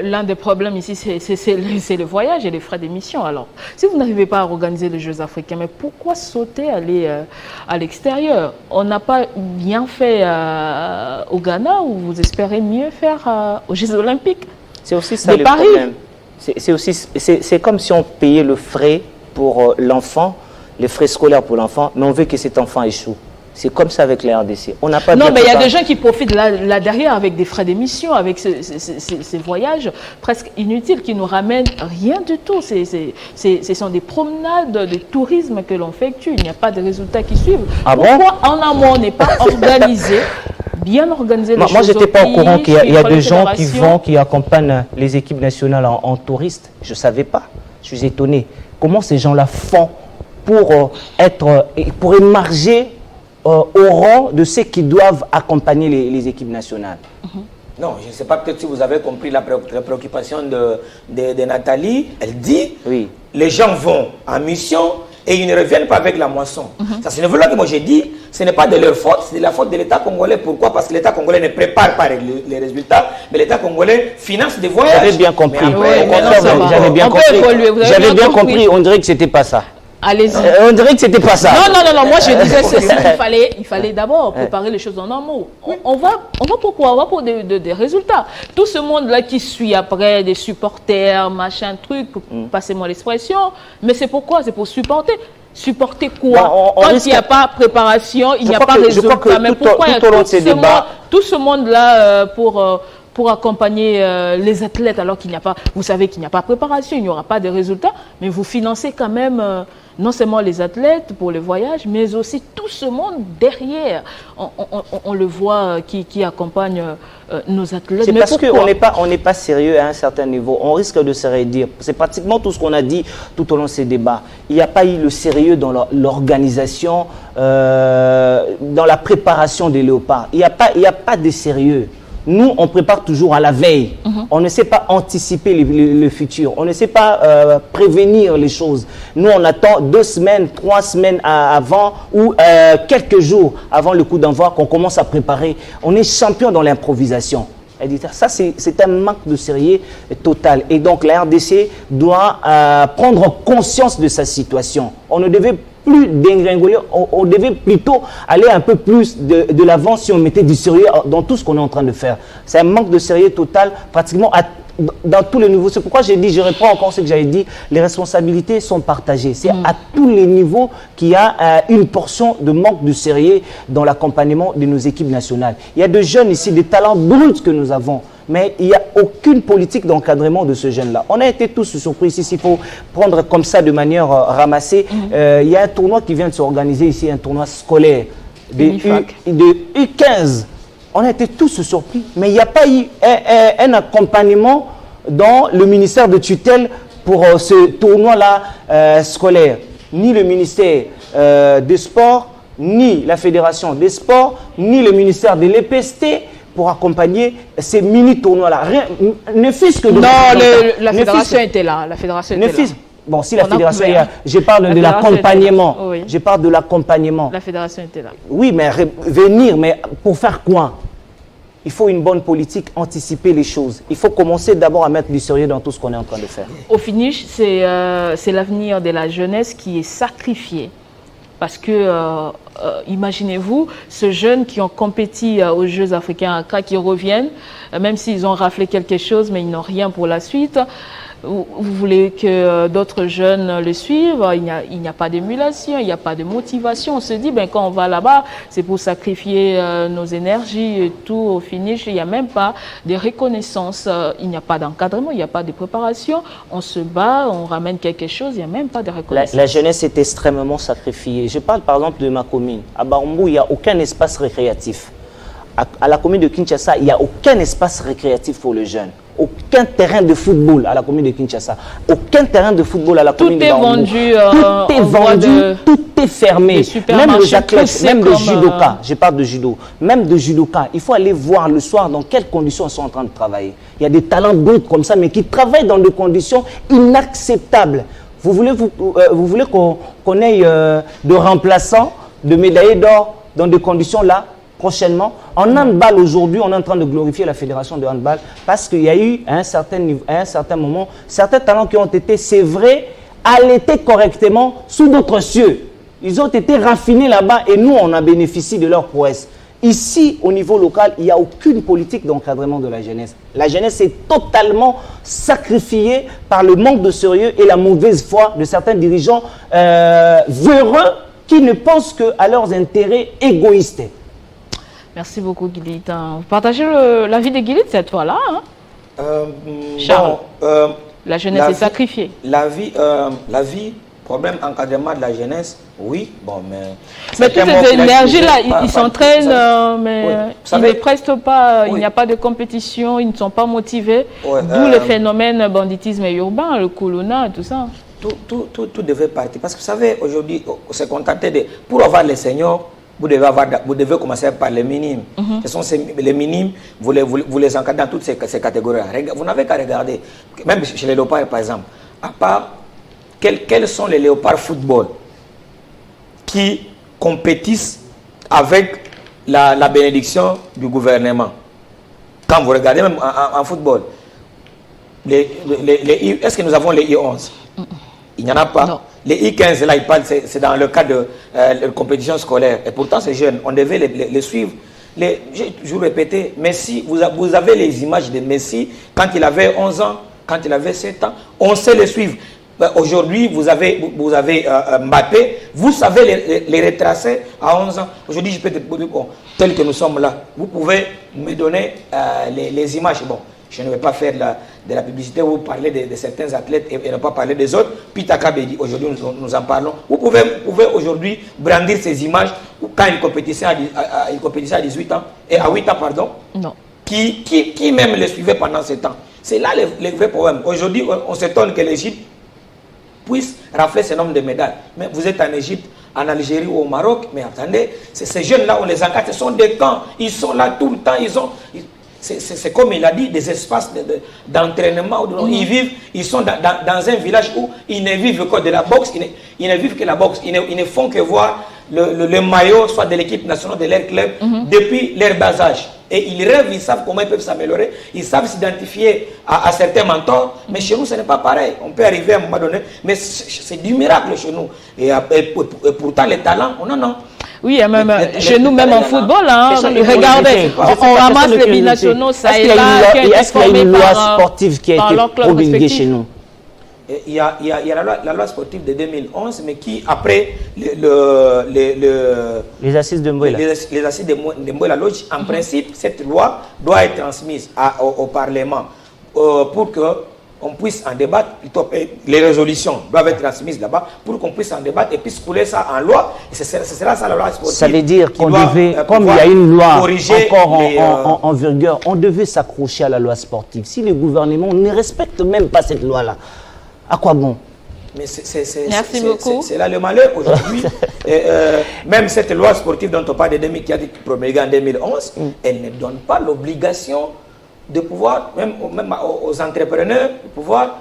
l'un des problèmes ici, c'est le voyage et les frais d'émission. Alors, si vous n'arrivez pas à organiser les Jeux africains, mais pourquoi sauter aller à l'extérieur? On n'a pas bien fait au Ghana, ou vous espérez mieux faire aux Jeux olympiques? C'est aussi ça le problème. C'est comme si on payait le frais pour l'enfant, les frais scolaires pour l'enfant, mais on veut que cet enfant échoue. C'est comme ça avec la RDC. On n'a pas. Non, mais il y a des gens qui profitent là derrière avec des frais d'émission, avec ces voyages presque inutiles qui nous ramènent rien du tout. Ce sont des promenades de tourisme que l'on effectue. Il n'y a pas de résultats qui suivent. Ah Pourquoi bon? en amont on n'est pas organisé, bien organisé les choses? Moi, je n'étais pas au courant qu'il y a des gens qui accompagnent les équipes nationales en touristes. Je ne savais pas. Je suis étonné. Comment ces gens-là font pour émarger au rang de ceux qui doivent accompagner les équipes nationales? Non, je ne sais pas, peut-être si vous avez compris la préoccupation de Nathalie. Elle dit, oui, les gens vont en mission et ils ne reviennent pas avec la moisson. Ça, c'est une valeur que moi j'ai dit, ce n'est pas de leur faute, c'est de la faute de l'État congolais. Pourquoi? Parce que l'État congolais ne prépare pas les résultats, mais l'État congolais finance des voyages. J'avais bien compris. J'avais bien compris. On dirait que c'était pas ça. Allez-y. On dirait que c'était pas ça. Non. Moi, je disais ceci. Il fallait d'abord préparer les choses en amont. On va pourquoi? On va pour des résultats. Tout ce monde-là qui suit après, des supporters, machin, truc, passez-moi l'expression. Mais c'est pourquoi? C'est pour supporter. Supporter quoi? Quand il n'y a pas préparation, il n'y a pas de résultat. Mais pourquoi il y a tout ce monde-là pour accompagner les athlètes alors qu'il n'y a pas, vous savez qu'il n'y a pas de préparation, il n'y aura pas de résultats, mais vous financez quand même non seulement les athlètes pour les voyages, mais aussi tout ce monde derrière. On le voit qui accompagne nos athlètes. C'est parce qu'on n'est pas sérieux à un certain niveau. On risque de se redire. C'est pratiquement tout ce qu'on a dit tout au long de ces débats. Il n'y a pas eu le sérieux dans l'organisation, dans la préparation des léopards. Il n'y a pas de sérieux. Nous, on prépare toujours à la veille. On ne sait pas anticiper le futur. On ne sait pas prévenir les choses. Nous, on attend 2 semaines, 3 semaines avant ou quelques jours avant le coup d'envoi qu'on commence à préparer. On est champion dans l'improvisation. Ça, c'est un manque de sérieux total. Et donc, la RDC doit prendre conscience de sa situation. On ne devait plus dégringoler, on devait plutôt aller un peu plus de l'avant si on mettait du sérieux dans tout ce qu'on est en train de faire. C'est un manque de sérieux total, pratiquement dans tous les niveaux. C'est pourquoi j'ai dit, je reprends encore ce que j'avais dit, les responsabilités sont partagées. C'est à tous les niveaux qu'il y a une portion de manque de sérieux dans l'accompagnement de nos équipes nationales. Il y a de jeunes ici, des talents bruts que nous avons, mais il n'y a aucune politique d'encadrement de ce jeune-là. On a été tous surpris ici, s'il faut prendre comme ça de manière ramassée. Il y a un tournoi qui vient de s'organiser ici, un tournoi scolaire de U15. On a été tous surpris, mais il n'y a pas eu un accompagnement dans le ministère de tutelle pour ce tournoi-là scolaire. Ni le ministère des Sports, ni la Fédération des Sports, ni le ministère de l'EPST pour accompagner ces mini-tournois-là. Ne fût-ce que... Non, la Fédération était là. La Fédération était là. Bon, si la Fédération est là, je parle de l'accompagnement. Oui. Je parle de l'accompagnement. La Fédération était là. Oui, mais venir, mais pour faire quoi? Il faut une bonne politique, anticiper les choses. Il faut commencer d'abord à mettre du sérieux dans tout ce qu'on est en train de faire. Au finish, c'est l'avenir de la jeunesse qui est sacrifié. Parce que, imaginez-vous, ces jeunes qui ont compétit aux Jeux africains à Accra, qui reviennent, même s'ils ont raflé quelque chose, mais ils n'ont rien pour la suite. Vous voulez que d'autres jeunes le suivent, il n'y a pas d'émulation, il n'y a pas de motivation. On se dit, ben, quand on va là-bas, c'est pour sacrifier nos énergies et tout. Au finish, il n'y a même pas de reconnaissance, il n'y a pas d'encadrement, il n'y a pas de préparation. On se bat, on ramène quelque chose, il n'y a même pas de reconnaissance. La jeunesse est extrêmement sacrifiée. Je parle par exemple de ma commune. À Barumbu, il n'y a aucun espace récréatif. À la commune de Kinshasa, il n'y a aucun espace récréatif pour les jeunes. Aucun terrain de football à la commune de Kinshasa. Aucun terrain de football à la commune de Barumbu. Tout est vendu, tout est fermé. Même les athlètes, même les judokas. Je parle de judo. Même de judokas. Il faut aller voir le soir dans quelles conditions ils sont en train de travailler. Il y a des talents bruts comme ça, mais qui travaillent dans des conditions inacceptables. Vous voulez qu'on ait de remplaçants, de médaillés d'or dans des conditions là? prochainement. En handball aujourd'hui, on est en train de glorifier la fédération de handball parce qu'il y a eu à un certain niveau, à un certain moment, certains talents qui ont été, c'est vrai, allaités correctement sous d'autres cieux. Ils ont été raffinés là-bas et nous, on a bénéficié de leur prouesse. Ici, au niveau local, il n'y a aucune politique d'encadrement de la jeunesse. La jeunesse est totalement sacrifiée par le manque de sérieux et la mauvaise foi de certains dirigeants véreux qui ne pensent qu'à leurs intérêts égoïstes. Merci beaucoup, Guillit. Vous partagez l'avis de Guillit cette fois-là, hein? Charles, la jeunesse est sacrifiée. La vie, problème encadrement de la jeunesse, oui, bon, mais toute cette énergie-là, ils s'entraînent, mais ils ne prestent pas, il n'y a pas de compétition, ils ne sont pas motivés, d'où le phénomène banditisme urbain, le colonna, tout ça. Tout devait partir, parce que vous savez, aujourd'hui, on s'est contenté de, pour avoir les seniors, vous devez commencer par les minimes. Ce sont les minimes, vous les encadrez dans toutes ces catégories. Vous n'avez qu'à regarder, même chez les léopards par exemple, à part, quels sont les léopards football qui compétissent avec la bénédiction du gouvernement? Quand vous regardez même en football, est-ce que nous avons les I11? Il n'y en a pas. Non. Les I15, là, c'est dans le cadre de compétition scolaire. Et pourtant, ces jeunes, on devait les suivre. J'ai toujours répété, Messi, vous avez les images de Messi quand il avait 11 ans, quand il avait 7 ans. On sait les suivre. Aujourd'hui, vous avez Mbappé, vous savez les retracer à 11 ans. Aujourd'hui, je peux te dire, bon, tel que nous sommes là, vous pouvez me donner les images. Bon, je ne vais pas faire de la publicité où vous parlez de certains athlètes et ne pas parler des autres. Pita Kabedi, aujourd'hui, nous en parlons. Vous pouvez aujourd'hui brandir ces images quand il compétissait à 18 ans, et à 8 ans, pardon. Non. Qui même les suivait pendant ce temps. C'est là le vrai problème. Aujourd'hui, on s'étonne que l'Égypte puisse rafler ce nombre de médailles. Mais vous êtes en Égypte, en Algérie ou au Maroc, mais attendez, ces jeunes-là, on les encadre, ce sont des camps, ils sont là tout le temps, c'est comme il a dit, des espaces d'entraînement où ils vivent, ils sont dans un village où ils ne vivent que de la boxe, ils ne vivent que la boxe, ils ne font que voir le maillot, soit de l'équipe nationale de leur club, depuis leur bas âge. Et ils rêvent, ils savent comment ils peuvent s'améliorer, ils savent s'identifier à certains mentors, mais chez nous ce n'est pas pareil. On peut arriver à un moment donné, mais c'est du miracle chez nous. Et pourtant les talents, non. Oui, même chez nous, même en football, hein, regardez, on ramasse les binationaux, ça et là, est-ce qu'il y a une loi sportive qui a été promulguée chez nous? Il y a la loi sportive de 2011, mais qui, après les assises de Mbouela, les assises de Mbouela Lodge, en principe, cette loi doit être transmise au Parlement pour qu'on puisse en débattre, plutôt les résolutions doivent être transmises là-bas pour qu'on puisse en débattre et puisse couler ça en loi. Et ce sera ça la loi sportive. Ça veut dire qu'on devait, comme il y a une loi encore en vigueur, on devait s'accrocher à la loi sportive. Si le gouvernement ne respecte même pas cette loi-là, à quoi bon? Mais merci beaucoup. C'est là le malheur aujourd'hui. Même cette loi sportive dont on parle qui a été promulguée en 2011, elle ne donne pas l'obligation de pouvoir, même aux entrepreneurs, de pouvoir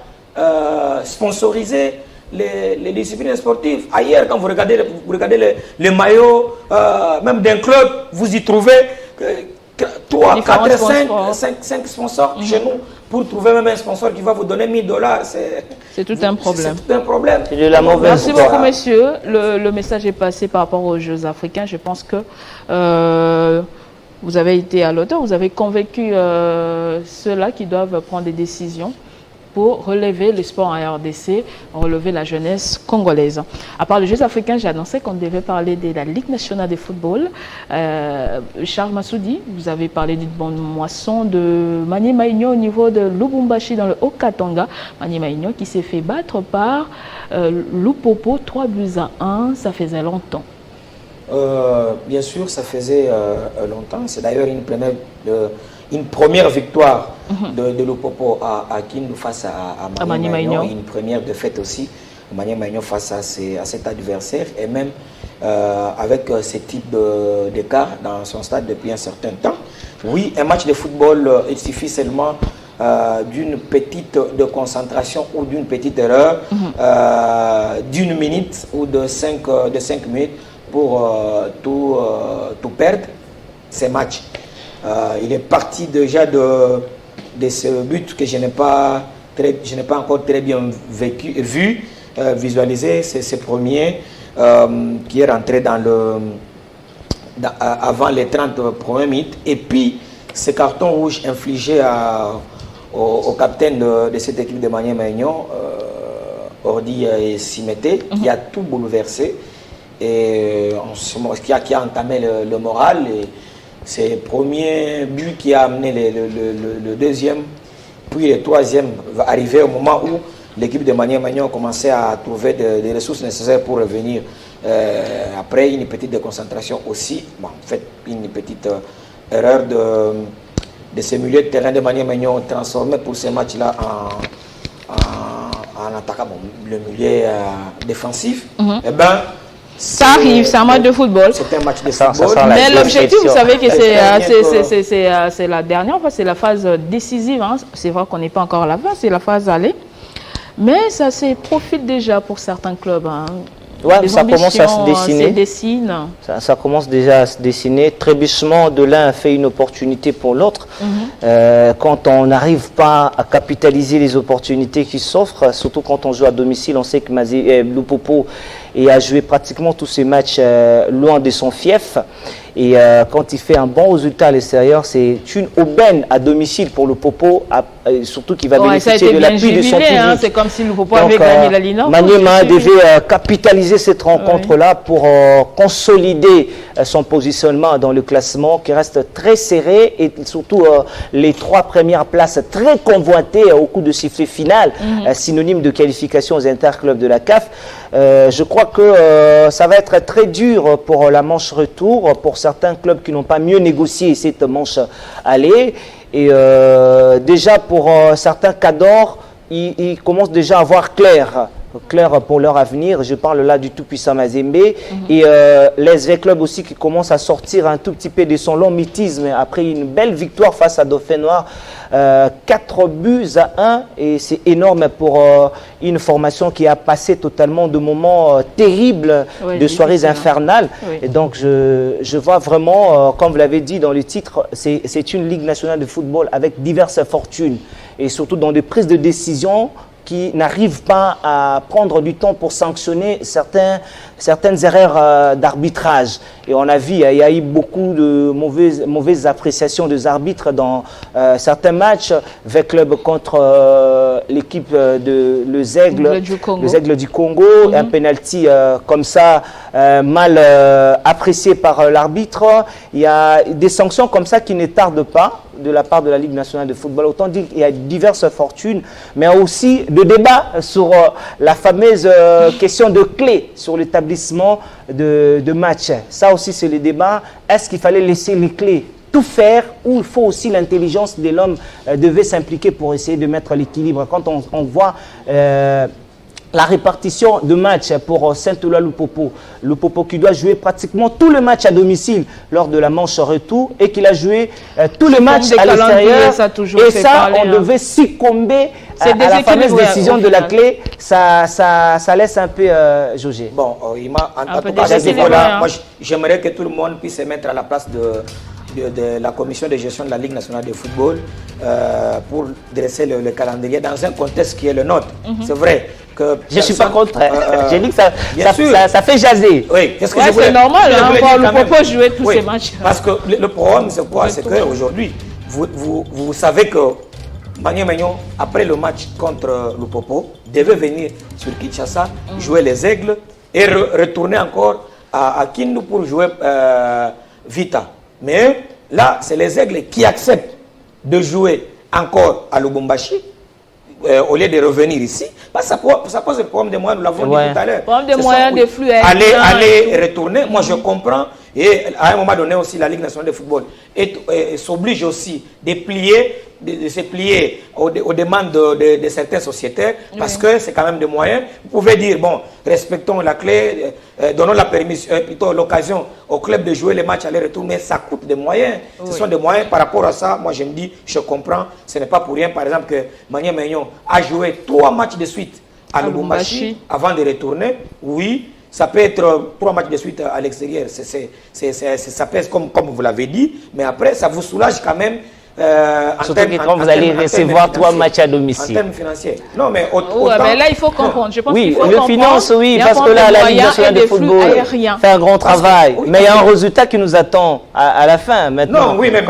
sponsoriser les disciplines sportives. Ailleurs, quand vous regardez les maillots, même d'un club, vous y trouvez 3, 4, 5 sponsors chez nous. Pour trouver même un sponsor qui va vous donner $1000, c'est tout un problème. C'est tout un problème. C'est de la mauvaise. Merci beaucoup, messieurs. Le message est passé par rapport aux Jeux africains. Je pense que vous avez été à l'auteur, vous avez convaincu ceux-là qui doivent prendre des décisions pour relever le sport en RDC, relever la jeunesse congolaise. À part les Jeux africains, j'ai annoncé qu'on devait parler de la Ligue nationale de football. Charles Massoudi, vous avez parlé d'une bonne moisson de Mani Maigno au niveau de Lubumbashi dans le Haut-Katanga. Mani Maigno qui s'est fait battre par Lupopo 3-1, ça faisait longtemps. Bien sûr, ça faisait longtemps. C'est d'ailleurs une première victoire de Lupopo à Kindu face à Mani Maigno. Une première défaite aussi, Mani Maigno face à cet adversaire. Et même avec ce type d'écart dans son stade depuis un certain temps. Oui, un match de football, il suffit seulement d'une petite concentration ou d'une petite erreur, d'une minute ou de 5 minutes pour tout perdre. ces matchs. Il est parti déjà de ce but que je n'ai pas encore très bien visualisé. C'est ce premier qui est rentré avant les 30 premières minutes. Et puis, ce carton rouge infligé au capitaine de cette équipe de Maniema Union, Ordi et Simété, qui a tout bouleversé et qui a entamé le moral. C'est le premier but qui a amené le deuxième, puis le troisième va arriver au moment où l'équipe de Maniema Union a commencé à trouver des ressources nécessaires pour revenir. Après une petite déconcentration aussi, en fait une petite erreur de ce milieu de terrain de Maniema Union transformé pour ces matchs-là en attaquant le milieu défensif. Eh ben, ça arrive, c'est un match de football. C'est un match de football. Mais l'objectif, vous savez que c'est la dernière fois, c'est la phase décisive. Hein. C'est vrai qu'on n'est pas encore à la fin, c'est la phase aller. Mais ça se profile déjà pour certains clubs. Hein. Ouais, ça commence à se dessiner. Ça commence déjà à se dessiner. Trébuchement de l'un fait une opportunité pour l'autre. Quand on n'arrive pas à capitaliser les opportunités qui s'offrent, surtout quand on joue à domicile, on sait que Lupopo a joué pratiquement tous ses matchs loin de son fief. Et quand il fait un bon résultat à l'extérieur, c'est une aubaine à domicile pour Lupopo, surtout qu'il va bénéficier de l'appui de son public. Hein, c'est comme si Lupopo avait gagné la Ligue. Maniema devait capitaliser cette rencontre-là pour consolider son positionnement dans le classement qui reste très serré et surtout les 3 premières places très convoitées au coup de sifflet final, synonyme de qualification aux interclubs de la CAF. Je crois que ça va être très dur pour la manche retour, pour certains clubs qui n'ont pas mieux négocié cette manche aller. Et déjà pour certains cadors, ils commencent déjà à voir clair pour leur avenir. Je parle là du tout-puissant Mazembe et les SV Club aussi qui commencent à sortir un tout petit peu de son long mythisme après une belle victoire face à Dauphin Noir. 4-1 et c'est énorme pour une formation qui a passé totalement de moments terribles, de soirées infernales. Et donc je vois vraiment, comme vous l'avez dit dans le titre, c'est une Ligue nationale de football avec diverses fortunes et surtout dans des prises de décision qui n'arrivent pas à prendre du temps pour sanctionner certaines erreurs d'arbitrage. Et on a vu, il y a eu beaucoup de mauvaises appréciations des arbitres dans certains matchs. Avec club contre l'équipe de les Aigles du Congo, un penalty comme ça, mal apprécié par l'arbitre. Il y a des sanctions comme ça qui ne tardent pas de la part de la Ligue nationale de football. Autant dire qu'il y a diverses fortunes, mais aussi de débats sur la fameuse question de clé sur l'établissement de match. Ça aussi, c'est le débat. Est-ce qu'il fallait laisser les clés tout faire ou il faut aussi l'intelligence de l'homme devait s'impliquer pour essayer de mettre l'équilibre? Quand on voit la répartition de matchs pour Saint-Oula Lupopo. Lupopo qui doit jouer pratiquement tout le match à domicile lors de la manche retour et qu'il a joué tout le match à l'extérieur. Et ça, on devait succomber à la fameuse décision de la clé. Ça laisse un peu jauger. Bon, en tout cas, moi j'aimerais que tout le monde puisse se mettre à la place de la commission de gestion de la Ligue nationale de football pour dresser le calendrier dans un contexte qui est le nôtre. C'est vrai que... Je ne suis pas contre. J'ai dit que ça fait jaser. Oui, c'est normal. On peut jouer tous ces matchs. Parce que le problème, c'est quoi? C'est qu'aujourd'hui, vous savez que Maniema Union, après le match contre Lupopo, devait venir sur Kinshasa, jouer les Aigles et retourner encore à Kindu pour jouer Vita. Mais là, c'est les Aigles qui acceptent de jouer encore à Lubumbashi au lieu de revenir ici. Parce que ça pose le problème des moyens, nous l'avons dit tout à l'heure. Problème des moyens, des flux. Aller et retourner, moi je comprends. Et à un moment donné aussi, la Ligue nationale de football s'oblige aussi de se plier aux demandes de certains sociétaires parce que c'est quand même des moyens. Vous pouvez dire, bon, respectons la clé, donnons la permission, plutôt l'occasion au club de jouer les matchs aller-retour, mais ça coûte des moyens. Ce sont des moyens. Par rapport à ça, moi je me dis, je comprends, ce n'est pas pour rien, par exemple, que Maniema Union a joué 3 matchs de suite à Lubumbashi avant de retourner. Oui, Ça peut être 3 matchs de suite à l'extérieur. Ça pèse comme vous l'avez dit, mais après, ça vous soulage quand même. Surtout que quand vous allez recevoir 3 matchs à domicile. En termes financiers. Non, mais mais là, il faut comprendre. Je pense oui, qu'il faut le finance, oui, parce que là, la Ligue nationale de football fait un grand travail. Mais il y a un résultat qui nous attend à la fin, maintenant. Non, oui, mais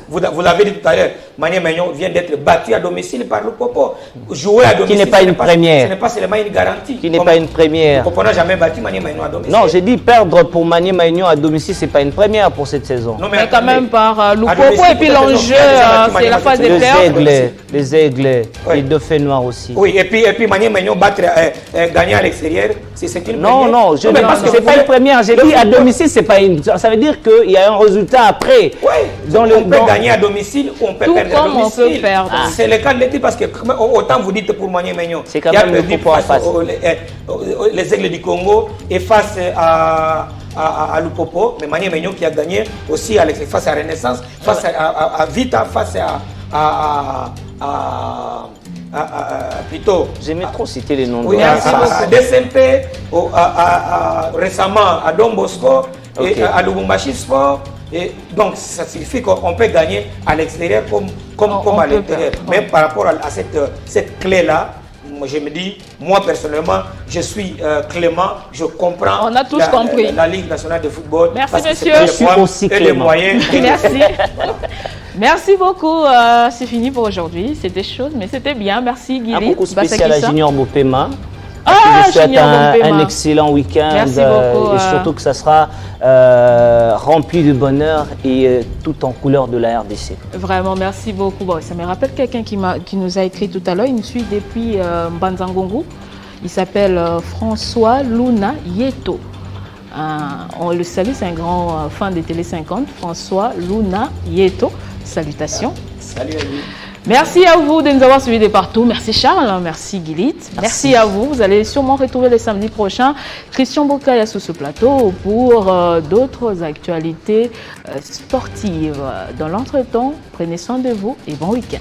vous l'avez dit tout à l'heure, Mané Magnon vient d'être battu à domicile par le Popo. Jouer à domicile, qui n'est pas une première. Ce n'est pas seulement une garantie. Qui n'est pas une première. Le Popo n'a jamais battu Mané Magnon à domicile. Non, j'ai dit perdre pour Mané Magnon à domicile, ce n'est pas une première pour cette saison. Non, mais quand même par le Popo et puis l'enjeu, c'est la phase de perte. Les aigles, les dauphins noirs aussi. Oui, et puis Mané Magnon gagner à l'extérieur, c'est une première. Non, je ne dis pas que ce n'est pas une première. J'ai dit à domicile, c'est pas une. Ça veut dire qu'il y a un résultat après. Oui, on peut gagner à domicile ou on peut perdre à domicile. C'est le cas de l'équipe parce que autant vous dites pour Mané Magnon, c'est quand même le Popo en face. Les aigles du Congo et face à Lupopo, mais Mané Magnon qui a gagné aussi face à Renaissance, face à Vita, face plutôt. J'aimais trop citer les noms de DSMP, récemment à Don Bosco et à Lubumbashi Sport. Et donc ça signifie qu'on peut gagner à l'extérieur comme à l'intérieur. Même par rapport à cette clé-là, je me dis, moi personnellement, je suis clément, je comprends. On a tous compris. La Ligue nationale de football. Merci monsieur. Je suis aussi clément. Merci. Merci beaucoup. C'est fini pour aujourd'hui. C'était chaud, mais c'était bien. Merci Guili. Un beaucoup spécial à Junior Bopema. Je souhaite un excellent week-end. Merci beaucoup. Et surtout que ça sera rempli de bonheur et tout en couleur de la RDC. Vraiment, merci beaucoup. Bon, ça me rappelle quelqu'un qui nous a écrit tout à l'heure. Il nous suit depuis Mbanzangongo. Il s'appelle François Luna Yeto. On le salue, c'est un grand fan de Télé 50. François Luna Yeto. Salutations. Salut à lui. Merci à vous de nous avoir suivis de partout. Merci Charles, merci Guilit. Merci à vous. Vous allez sûrement retrouver le samedi prochain Christian Bokaya sur ce plateau pour d'autres actualités sportives. Dans l'entretemps, prenez soin de vous et bon week-end.